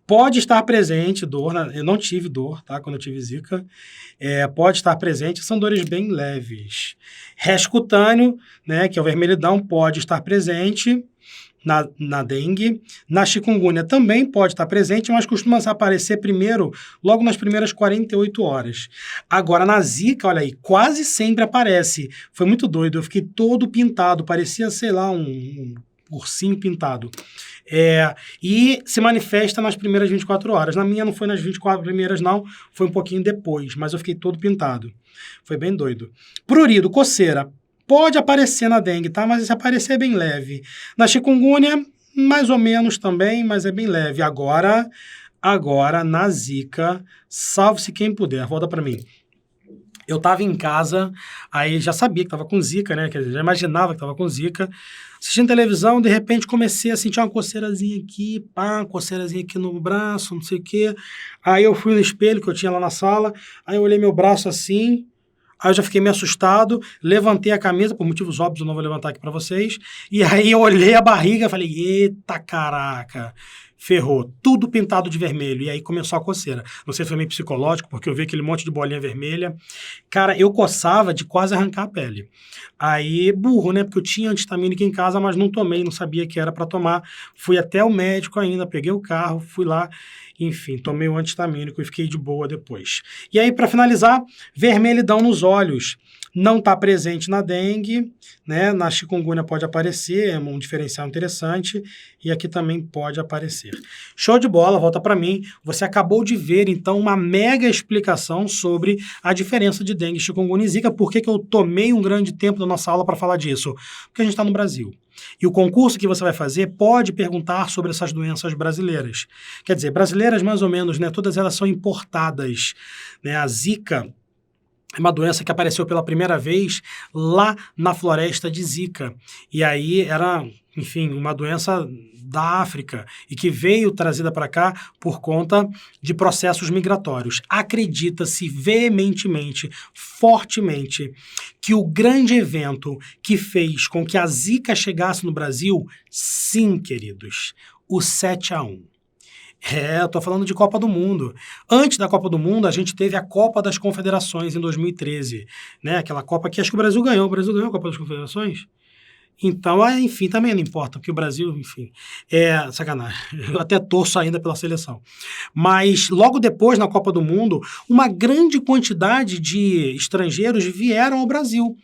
[SPEAKER 1] Pode estar presente dor, eu não tive dor, tá? Quando eu tive zika. Pode estar presente, são dores bem leves. Rash cutâneo, né, que é o vermelhidão, pode estar presente na dengue. Na chikungunya também pode estar presente, mas costuma aparecer primeiro, logo nas primeiras 48 horas. Agora, na zika, olha aí, quase sempre aparece. Foi muito doido, eu fiquei todo pintado, parecia, sei lá, um ursinho pintado. E se manifesta nas primeiras 24 horas. Na minha não foi nas 24 primeiras, não. Foi um pouquinho depois, mas eu fiquei todo pintado. Foi bem doido. Prurido, coceira. Pode aparecer na dengue, tá? Mas se aparecer é bem leve. Na chikungunya, mais ou menos também, mas é bem leve. Agora na zika, salve-se quem puder. Volta para mim. Eu estava em casa, aí já sabia que estava com zika, né? Quer dizer, já imaginava que estava com zika. Assistindo televisão, de repente comecei a sentir uma coceirazinha aqui, coceirazinha aqui no braço, não sei o quê. Aí eu fui no espelho que eu tinha lá na sala, aí eu olhei meu braço assim, aí eu já fiquei meio assustado, levantei a camisa, por motivos óbvios eu não vou levantar aqui para vocês, e aí eu olhei a barriga e falei, eita caraca, ferrou, tudo pintado de vermelho, e aí começou a coceira. Não sei se foi meio psicológico, porque eu vi aquele monte de bolinha vermelha. Cara, eu coçava de quase arrancar a pele. Aí, burro, né? Porque eu tinha antistamínico em casa, mas não tomei, não sabia que era para tomar. Fui até o médico ainda, peguei o carro, fui lá, enfim, tomei o antistamínico e fiquei de boa depois. E aí, para finalizar, vermelhidão nos olhos. Não está presente na dengue, né? Na chikungunya pode aparecer, é um diferencial interessante, e aqui também pode aparecer. Show de bola, volta para mim. Você acabou de ver, então, uma mega explicação sobre a diferença de dengue, chikungunya e zika. Por que eu tomei um grande tempo da nossa aula para falar disso? Porque a gente está no Brasil. E o concurso que você vai fazer pode perguntar sobre essas doenças brasileiras. Quer dizer, brasileiras mais ou menos, né? Todas elas são importadas, né? A zika é uma doença que apareceu pela primeira vez lá na floresta de Zika. E aí era, enfim, uma doença da África e que veio trazida para cá por conta de processos migratórios. Acredita-se veementemente, fortemente, que o grande evento que fez com que a Zika chegasse no Brasil, sim, queridos, o 7-1. Eu tô falando de Copa do Mundo. Antes da Copa do Mundo, a gente teve a Copa das Confederações em 2013, né? Aquela Copa que acho que o Brasil ganhou. O Brasil ganhou a Copa das Confederações? Então, enfim, também não importa, porque o Brasil, enfim, é sacanagem. Eu até torço ainda pela seleção. Mas, logo depois, na Copa do Mundo, uma grande quantidade de estrangeiros vieram ao Brasil.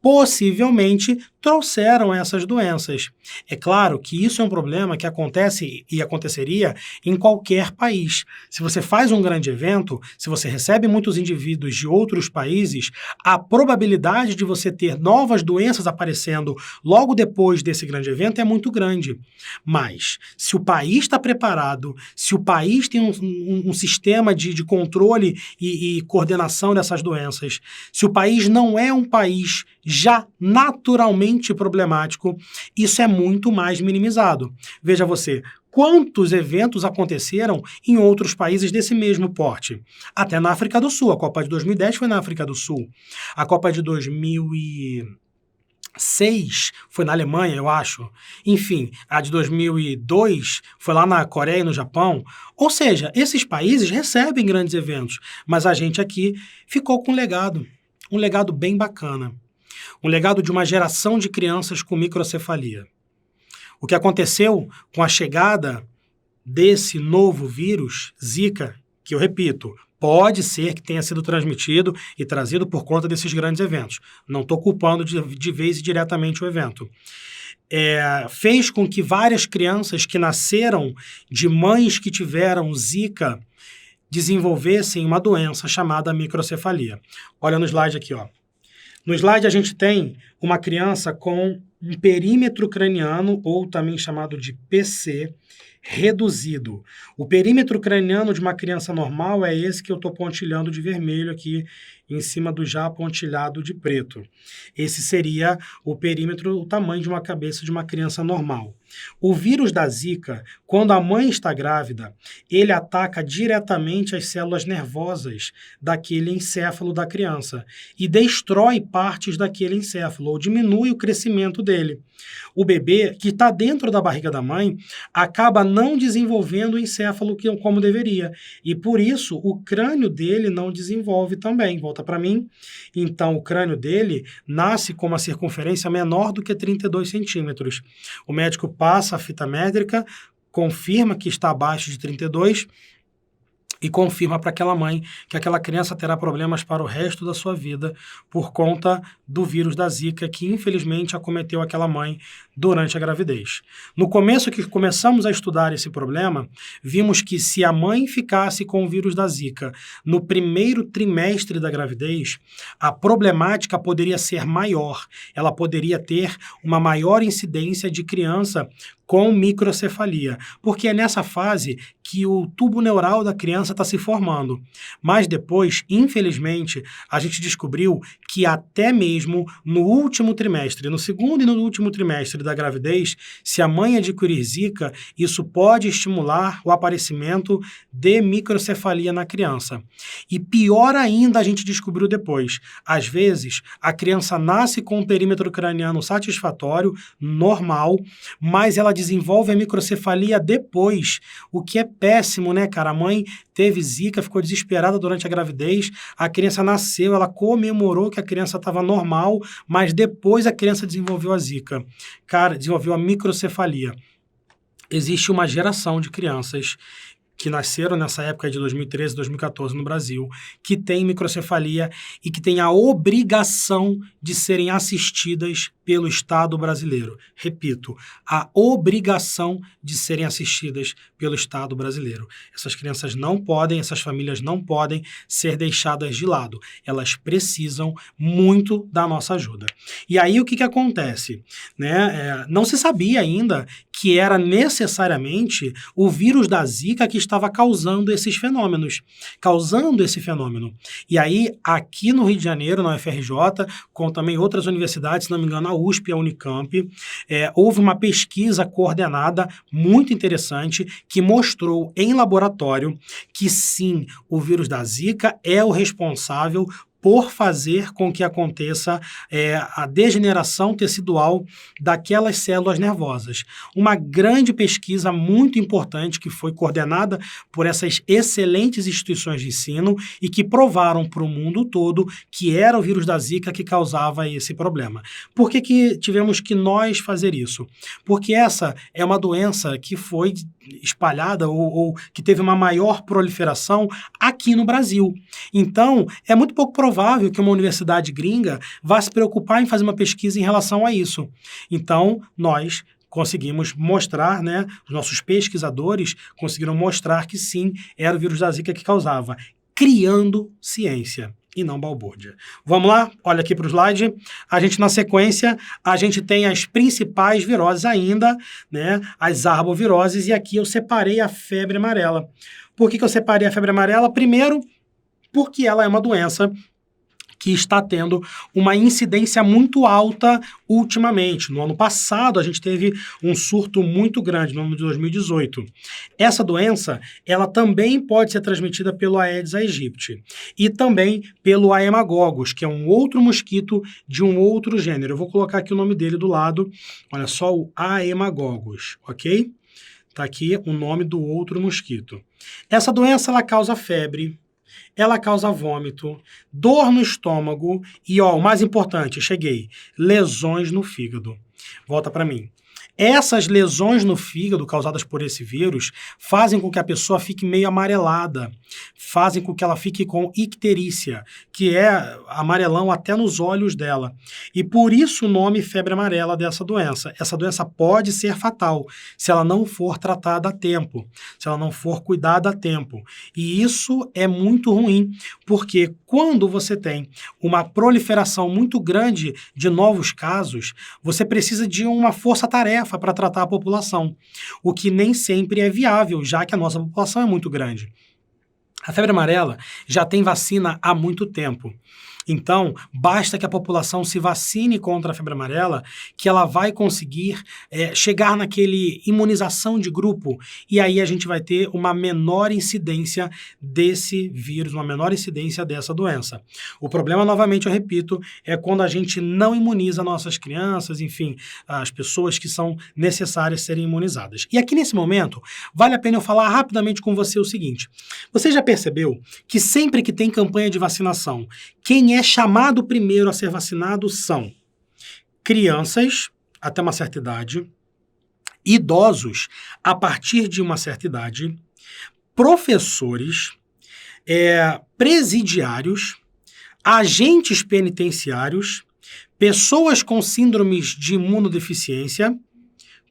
[SPEAKER 1] Possivelmente trouxeram essas doenças. É claro que isso é um problema que acontece e aconteceria em qualquer país. Se você faz um grande evento, se você recebe muitos indivíduos de outros países, a probabilidade de você ter novas doenças aparecendo logo depois desse grande evento é muito grande. Mas, se o país está preparado, se o país tem um sistema de controle e coordenação dessas doenças, se o país não é um país já naturalmente problemático, isso é muito mais minimizado. Veja você, quantos eventos aconteceram em outros países desse mesmo porte? Até na África do Sul. A Copa de 2010 foi na África do Sul. A Copa de 2006 foi na Alemanha, eu acho. Enfim, a de 2002 foi lá na Coreia e no Japão. Ou seja, esses países recebem grandes eventos, mas a gente aqui ficou com um legado bem bacana. Um legado de uma geração de crianças com microcefalia. O que aconteceu com a chegada desse novo vírus, Zika, que eu repito, pode ser que tenha sido transmitido e trazido por conta desses grandes eventos. Não estou culpando de vez e diretamente o evento. Fez com que várias crianças que nasceram de mães que tiveram Zika desenvolvessem uma doença chamada microcefalia. Olha no slide aqui, ó. No slide a gente tem uma criança com um perímetro craniano, ou também chamado de PC, reduzido. O perímetro craniano de uma criança normal é esse que eu estou pontilhando de vermelho aqui em cima do já pontilhado de preto. Esse seria o perímetro, o tamanho de uma cabeça de uma criança normal. O vírus da Zika, quando a mãe está grávida, ele ataca diretamente as células nervosas daquele encéfalo da criança e destrói partes daquele encéfalo, ou diminui o crescimento dele. O bebê, que está dentro da barriga da mãe, acaba não desenvolvendo o encéfalo como deveria. E por isso, o crânio dele não desenvolve também. Volta para mim. Então, o crânio dele nasce com uma circunferência menor do que 32 centímetros. O médico passa a fita métrica, confirma que está abaixo de 32 e confirma para aquela mãe que aquela criança terá problemas para o resto da sua vida por conta do vírus da Zika, que infelizmente acometeu aquela mãe durante a gravidez. No começo que começamos a estudar esse problema, vimos que se a mãe ficasse com o vírus da Zika no primeiro trimestre da gravidez, a problemática poderia ser maior. Ela poderia ter uma maior incidência de criança com microcefalia, porque é nessa fase que o tubo neural da criança está se formando. Mas depois, infelizmente, a gente descobriu que até mesmo no último trimestre, no segundo e no último trimestre da gravidez, se a mãe adquirir Zika, isso pode estimular o aparecimento de microcefalia na criança. E pior ainda, a gente descobriu depois. Às vezes, a criança nasce com um perímetro craniano satisfatório, normal, mas ela desenvolve a microcefalia depois, o que é péssimo, né, cara? A mãe teve Zika, ficou desesperada durante a gravidez, a criança nasceu, ela comemorou que a criança estava normal, mas depois a criança desenvolveu a Zika. Cara, desenvolveu a microcefalia. Existe uma geração de crianças que nasceram nessa época de 2013, 2014 no Brasil, que têm microcefalia e que têm a obrigação de serem assistidas pelo Estado brasileiro. Repito, a obrigação de serem assistidas pelo Estado brasileiro. Essas crianças não podem, essas famílias não podem ser deixadas de lado. Elas precisam muito da nossa ajuda. E aí o que acontece? Não se sabia ainda que era necessariamente o vírus da Zika que estava causando esses fenômenos, causando esse fenômeno. E aí, aqui no Rio de Janeiro, na UFRJ, com também outras universidades, se não me engano, a USP e a Unicamp, houve uma pesquisa coordenada muito interessante que mostrou em laboratório que sim, o vírus da Zika é o responsável por fazer com que aconteça a degeneração tecidual daquelas células nervosas. Uma grande pesquisa muito importante que foi coordenada por essas excelentes instituições de ensino e que provaram para o mundo todo que era o vírus da Zika que causava esse problema. Por que tivemos que nós fazer isso? Porque essa é uma doença que foi espalhada ou que teve uma maior proliferação aqui no Brasil. Então, é muito pouco provável que uma universidade gringa vá se preocupar em fazer uma pesquisa em relação a isso. Então, nós conseguimos mostrar, né, os nossos pesquisadores conseguiram mostrar que sim, era o vírus da Zika que causava, criando ciência e não balbúrdia. Vamos lá? Olha aqui para o slide. A gente, na sequência, a gente tem as principais viroses ainda, né? As arboviroses, e aqui eu separei a febre amarela. Por que eu separei a febre amarela? Primeiro, porque ela é uma doença que está tendo uma incidência muito alta ultimamente. No ano passado, a gente teve um surto muito grande, no ano de 2018. Essa doença, ela também pode ser transmitida pelo Aedes aegypti e também pelo Haemococcus, que é um outro mosquito de um outro gênero. Eu vou colocar aqui o nome dele do lado. Olha só, o Haemococcus, ok? Está aqui o nome do outro mosquito. Essa doença, ela causa febre, ela causa vômito, dor no estômago e, ó, o mais importante, cheguei, lesões no fígado. Volta para mim. Essas lesões no fígado causadas por esse vírus fazem com que a pessoa fique meio amarelada, fazem com que ela fique com icterícia, que é amarelão até nos olhos dela. E por isso o nome febre amarela dessa doença. Essa doença pode ser fatal se ela não for tratada a tempo, se ela não for cuidada a tempo. E isso é muito ruim, porque quando você tem uma proliferação muito grande de novos casos, você precisa de uma força-tarefa para tratar a população, o que nem sempre é viável, já que a nossa população é muito grande. A febre amarela já tem vacina há muito tempo. Então, basta que a população se vacine contra a febre amarela, que ela vai conseguir chegar naquele imunização de grupo, e aí a gente vai ter uma menor incidência desse vírus, uma menor incidência dessa doença. O problema, novamente, eu repito, é quando a gente não imuniza nossas crianças, enfim, as pessoas que são necessárias serem imunizadas. E aqui nesse momento, vale a pena eu falar rapidamente com você o seguinte: você já percebeu que sempre que tem campanha de vacinação, quem é chamado primeiro a ser vacinado são crianças até uma certa idade, idosos a partir de uma certa idade, professores, presidiários, agentes penitenciários, pessoas com síndromes de imunodeficiência.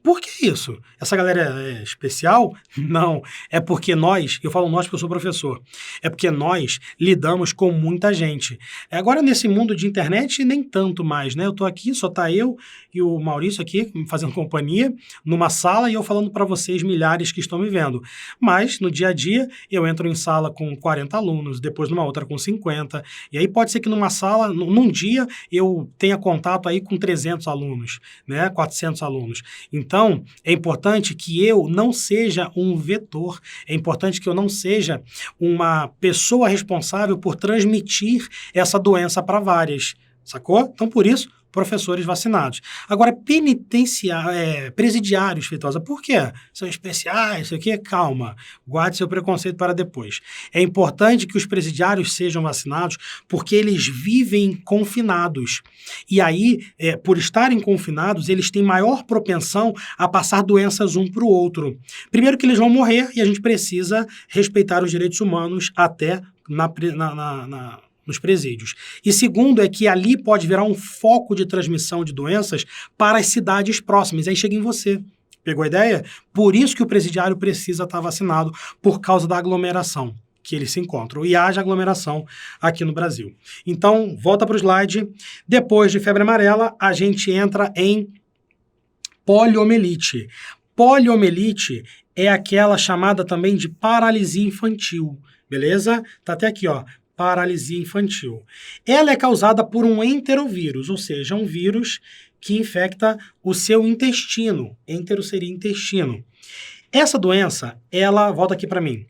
[SPEAKER 1] Por que isso? Essa galera é especial? Não. É porque nós, eu falo nós porque eu sou professor, é porque nós lidamos com muita gente. Agora, nesse mundo de internet, nem tanto mais, né? Eu tô aqui, só tá eu e o Maurício aqui, fazendo companhia, numa sala, e eu falando para vocês, milhares que estão me vendo. Mas, no dia a dia, eu entro em sala com 40 alunos, depois numa outra com 50, e aí pode ser que numa sala, num dia, eu tenha contato aí com 300 alunos, né? 400 alunos. Então, é importante que eu não seja um vetor, é importante que eu não seja uma pessoa responsável por transmitir essa doença para várias, sacou? Então, por isso, professores vacinados. Agora, presidiários, Feitosa, por quê? São especiais, isso aqui? Calma, guarde seu preconceito para depois. É importante que os presidiários sejam vacinados porque eles vivem confinados. E aí, por estarem confinados, eles têm maior propensão a passar doenças um para o outro. Primeiro que eles vão morrer e a gente precisa respeitar os direitos humanos até nos presídios. E segundo é que ali pode virar um foco de transmissão de doenças para as cidades próximas. Aí chega em você. Pegou a ideia? Por isso que o presidiário precisa estar vacinado, por causa da aglomeração que eles se encontram. E haja aglomeração aqui no Brasil. Então, volta para o slide. Depois de febre amarela, a gente entra em poliomielite. Poliomielite é aquela chamada também de paralisia infantil, beleza? Tá até aqui, ó, paralisia infantil. Ela é causada por um enterovírus, ou seja, um vírus que infecta o seu intestino. Entero seria intestino. Essa doença, ela, volta aqui para mim,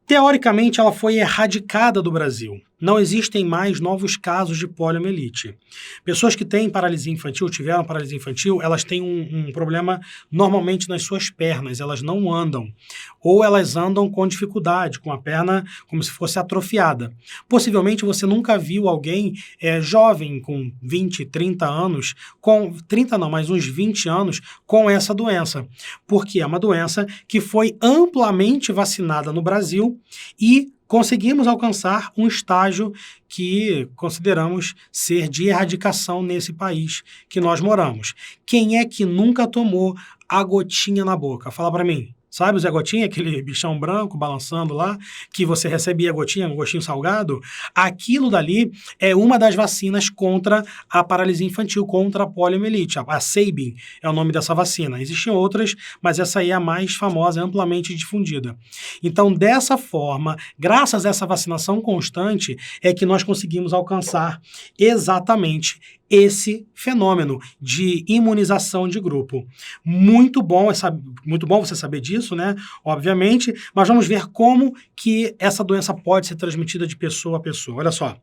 [SPEAKER 1] teoricamente ela foi erradicada do Brasil. Não existem mais novos casos de poliomielite. Pessoas que têm paralisia infantil, tiveram paralisia infantil, elas têm um problema normalmente nas suas pernas, elas não andam. Ou elas andam com dificuldade, com a perna como se fosse atrofiada. Possivelmente você nunca viu alguém jovem, com 20, 30 anos, com 30 não, mas uns 20 anos, com essa doença. Porque é uma doença que foi amplamente vacinada no Brasil e conseguimos alcançar um estágio que consideramos ser de erradicação nesse país que nós moramos. Quem é que nunca tomou a gotinha na boca? Fala para mim. Sabe o Zé Gotinha, aquele bichão branco balançando lá, que você recebia a gotinha, um gostinho salgado? Aquilo dali é uma das vacinas contra a paralisia infantil, contra a poliomielite. A Sabin é o nome dessa vacina. Existem outras, mas essa aí é a mais famosa, é amplamente difundida. Então, dessa forma, graças a essa vacinação constante, é que nós conseguimos alcançar exatamente esse fenômeno de imunização de grupo. Muito bom você saber disso, né? Obviamente, mas vamos ver como que essa doença pode ser transmitida de pessoa a pessoa. Olha só,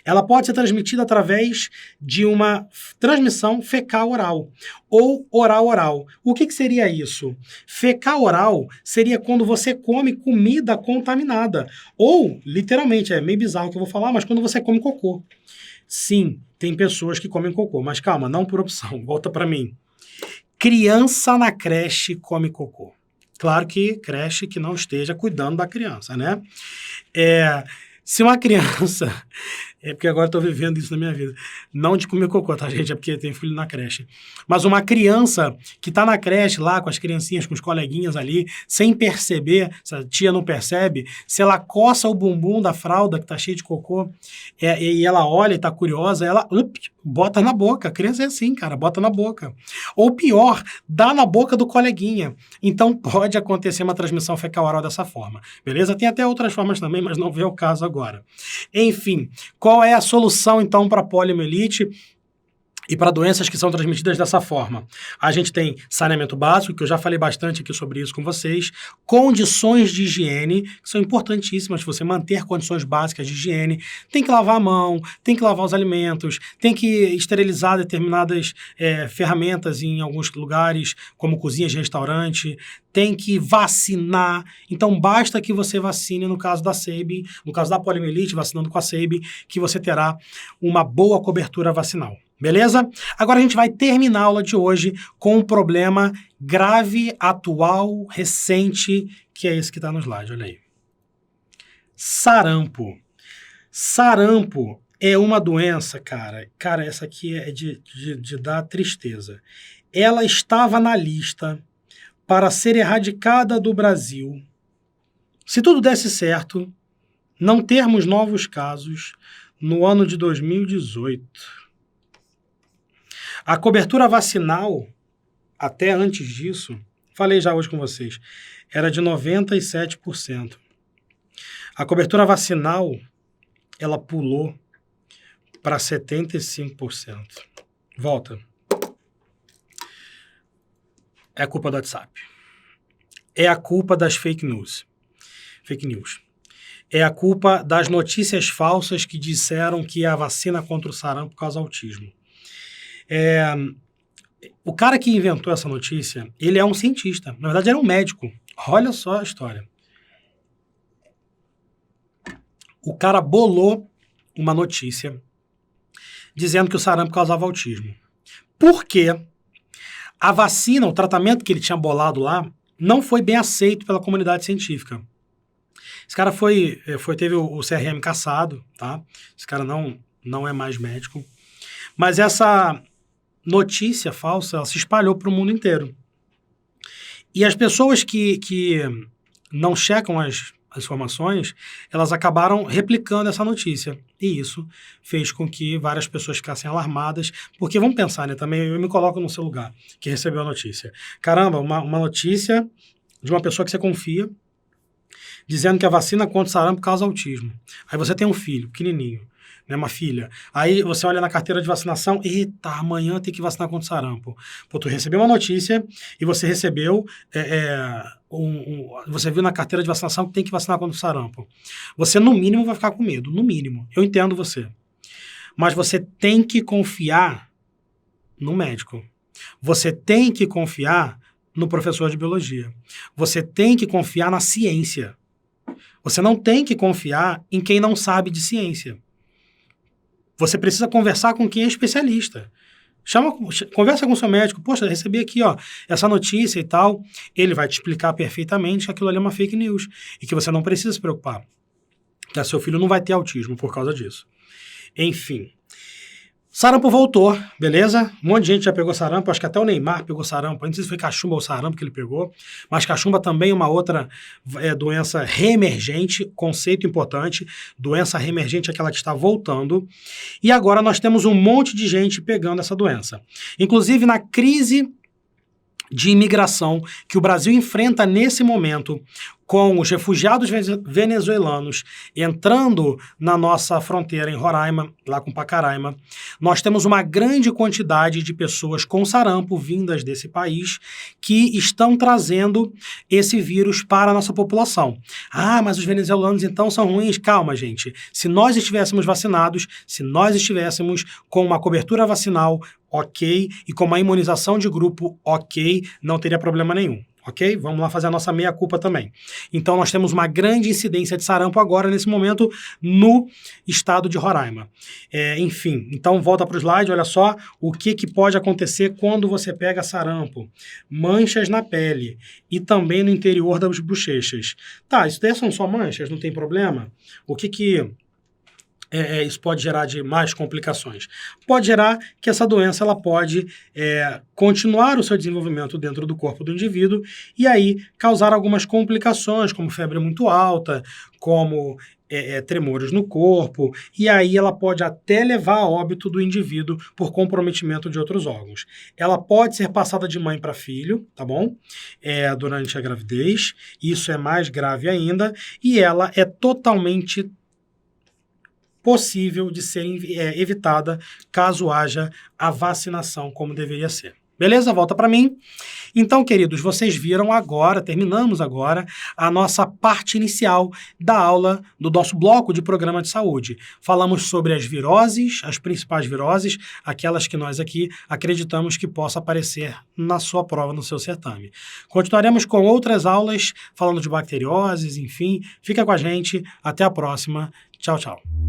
[SPEAKER 1] ela pode ser transmitida através de uma transmissão fecal-oral ou oral-oral. O que seria isso? Fecal-oral seria quando você come comida contaminada. Ou, literalmente, é meio bizarro o que eu vou falar, mas quando você come cocô. Sim, tem pessoas que comem cocô, mas calma, não por opção, volta para mim. Criança na creche come cocô. Claro que creche que não esteja cuidando da criança, né? Se uma criança... É porque agora eu estou vivendo isso na minha vida. Não de comer cocô, tá, gente? É porque tem filho na creche. Mas uma criança que está na creche lá com as criancinhas, com os coleguinhas ali, sem perceber, se a tia não percebe, se ela coça o bumbum da fralda que está cheio de cocô e ela olha e está curiosa, ela bota na boca. A criança é assim, cara, bota na boca. Ou pior, dá na boca do coleguinha. Então pode acontecer uma transmissão fecal-oral dessa forma, beleza? Tem até outras formas também, mas não vê o caso agora. Enfim, qual é a solução, então, para a poliomielite e para doenças que são transmitidas dessa forma? A gente tem saneamento básico, que eu já falei bastante aqui sobre isso com vocês, condições de higiene, que são importantíssimas, você manter condições básicas de higiene, tem que lavar a mão, tem que lavar os alimentos, tem que esterilizar determinadas ferramentas em alguns lugares, como cozinhas de restaurante, tem que vacinar. Então, basta que você vacine no caso da Sabin, no caso da poliomielite, vacinando com a Sabin, que você terá uma boa cobertura vacinal. Beleza? Agora a gente vai terminar a aula de hoje com um problema grave, atual, recente, que é esse que está no slide, olha aí. Sarampo. Sarampo é uma doença, cara. Cara, essa aqui é de dar tristeza. Ela estava na lista para ser erradicada do Brasil. Se tudo desse certo, não termos novos casos no ano de 2018. A cobertura vacinal, até antes disso, falei já hoje com vocês, era de 97%. A cobertura vacinal, ela pulou para 75%. Volta. É a culpa do WhatsApp. É a culpa das fake news. Fake news. É a culpa das notícias falsas que disseram que a vacina contra o sarampo causa autismo. O cara que inventou essa notícia, ele é um cientista. Na verdade, era um médico. Olha só a história. O cara bolou uma notícia dizendo que o sarampo causava autismo. Por quê? A vacina, o tratamento que ele tinha bolado lá, não foi bem aceito pela comunidade científica. Esse cara teve o CRM cassado, tá? Esse cara não é mais médico. Mas essa notícia falsa, ela se espalhou para o mundo inteiro. E as pessoas que não checam as as informações, elas acabaram replicando essa notícia. E isso fez com que várias pessoas ficassem alarmadas, porque vamos pensar, né? Também eu me coloco no seu lugar, que recebeu a notícia. Caramba, uma notícia de uma pessoa que você confia, dizendo que a vacina contra o sarampo causa autismo. Aí você tem um filho, pequenininho, né, uma filha. Aí você olha na carteira de vacinação, eita, amanhã tem que vacinar contra o sarampo. Pô, tu recebeu uma notícia e você recebeu, você viu na carteira de vacinação que tem que vacinar contra o sarampo. Você, no mínimo, vai ficar com medo, no mínimo. Eu entendo você. Mas você tem que confiar no médico. Você tem que confiar no professor de biologia. Você tem que confiar na ciência. Você não tem que confiar em quem não sabe de ciência. Você precisa conversar com quem é especialista. Conversa com o seu médico. Poxa, recebi aqui essa notícia e tal. Ele vai te explicar perfeitamente que aquilo ali é uma fake news e que você não precisa se preocupar. Que seu filho não vai ter autismo por causa disso. Enfim. Sarampo voltou, beleza? Um monte de gente já pegou sarampo, acho que até o Neymar pegou sarampo. Não sei se foi cachumba ou sarampo que ele pegou, mas cachumba também é uma outra doença reemergente, conceito importante. Doença reemergente é aquela que está voltando. E agora nós temos um monte de gente pegando essa doença. Inclusive na crise de imigração que o Brasil enfrenta nesse momento, com os refugiados venezuelanos entrando na nossa fronteira em Roraima, lá com Pacaraima, nós temos uma grande quantidade de pessoas com sarampo vindas desse país que estão trazendo esse vírus para a nossa população. Ah, mas os venezuelanos então são ruins? Calma, gente. Se nós estivéssemos vacinados, se nós estivéssemos com uma cobertura vacinal ok, e com uma imunização de grupo ok, não teria problema nenhum. Ok? Vamos lá fazer a nossa meia-culpa também. Então, nós temos uma grande incidência de sarampo agora, nesse momento, no estado de Roraima. Enfim, então volta para o slide, olha só o que pode acontecer quando você pega sarampo. Manchas na pele e também no interior das bochechas. Tá, isso daí são só manchas, não tem problema? O que isso pode gerar de mais complicações? Pode gerar que essa doença ela pode continuar o seu desenvolvimento dentro do corpo do indivíduo e aí causar algumas complicações, como febre muito alta, como tremores no corpo, e aí ela pode até levar a óbito do indivíduo por comprometimento de outros órgãos. Ela pode ser passada de mãe para filho, tá bom? Durante a gravidez, isso é mais grave ainda, e ela é totalmente possível de ser evitada caso haja a vacinação como deveria ser. Beleza? Volta para mim. Então, queridos, vocês viram agora, terminamos agora, a nossa parte inicial da aula do nosso bloco de programa de saúde. Falamos sobre as viroses, as principais viroses, aquelas que nós aqui acreditamos que possa aparecer na sua prova, no seu certame. Continuaremos com outras aulas, falando de bacterioses, enfim. Fica com a gente. Até a próxima. Tchau, tchau.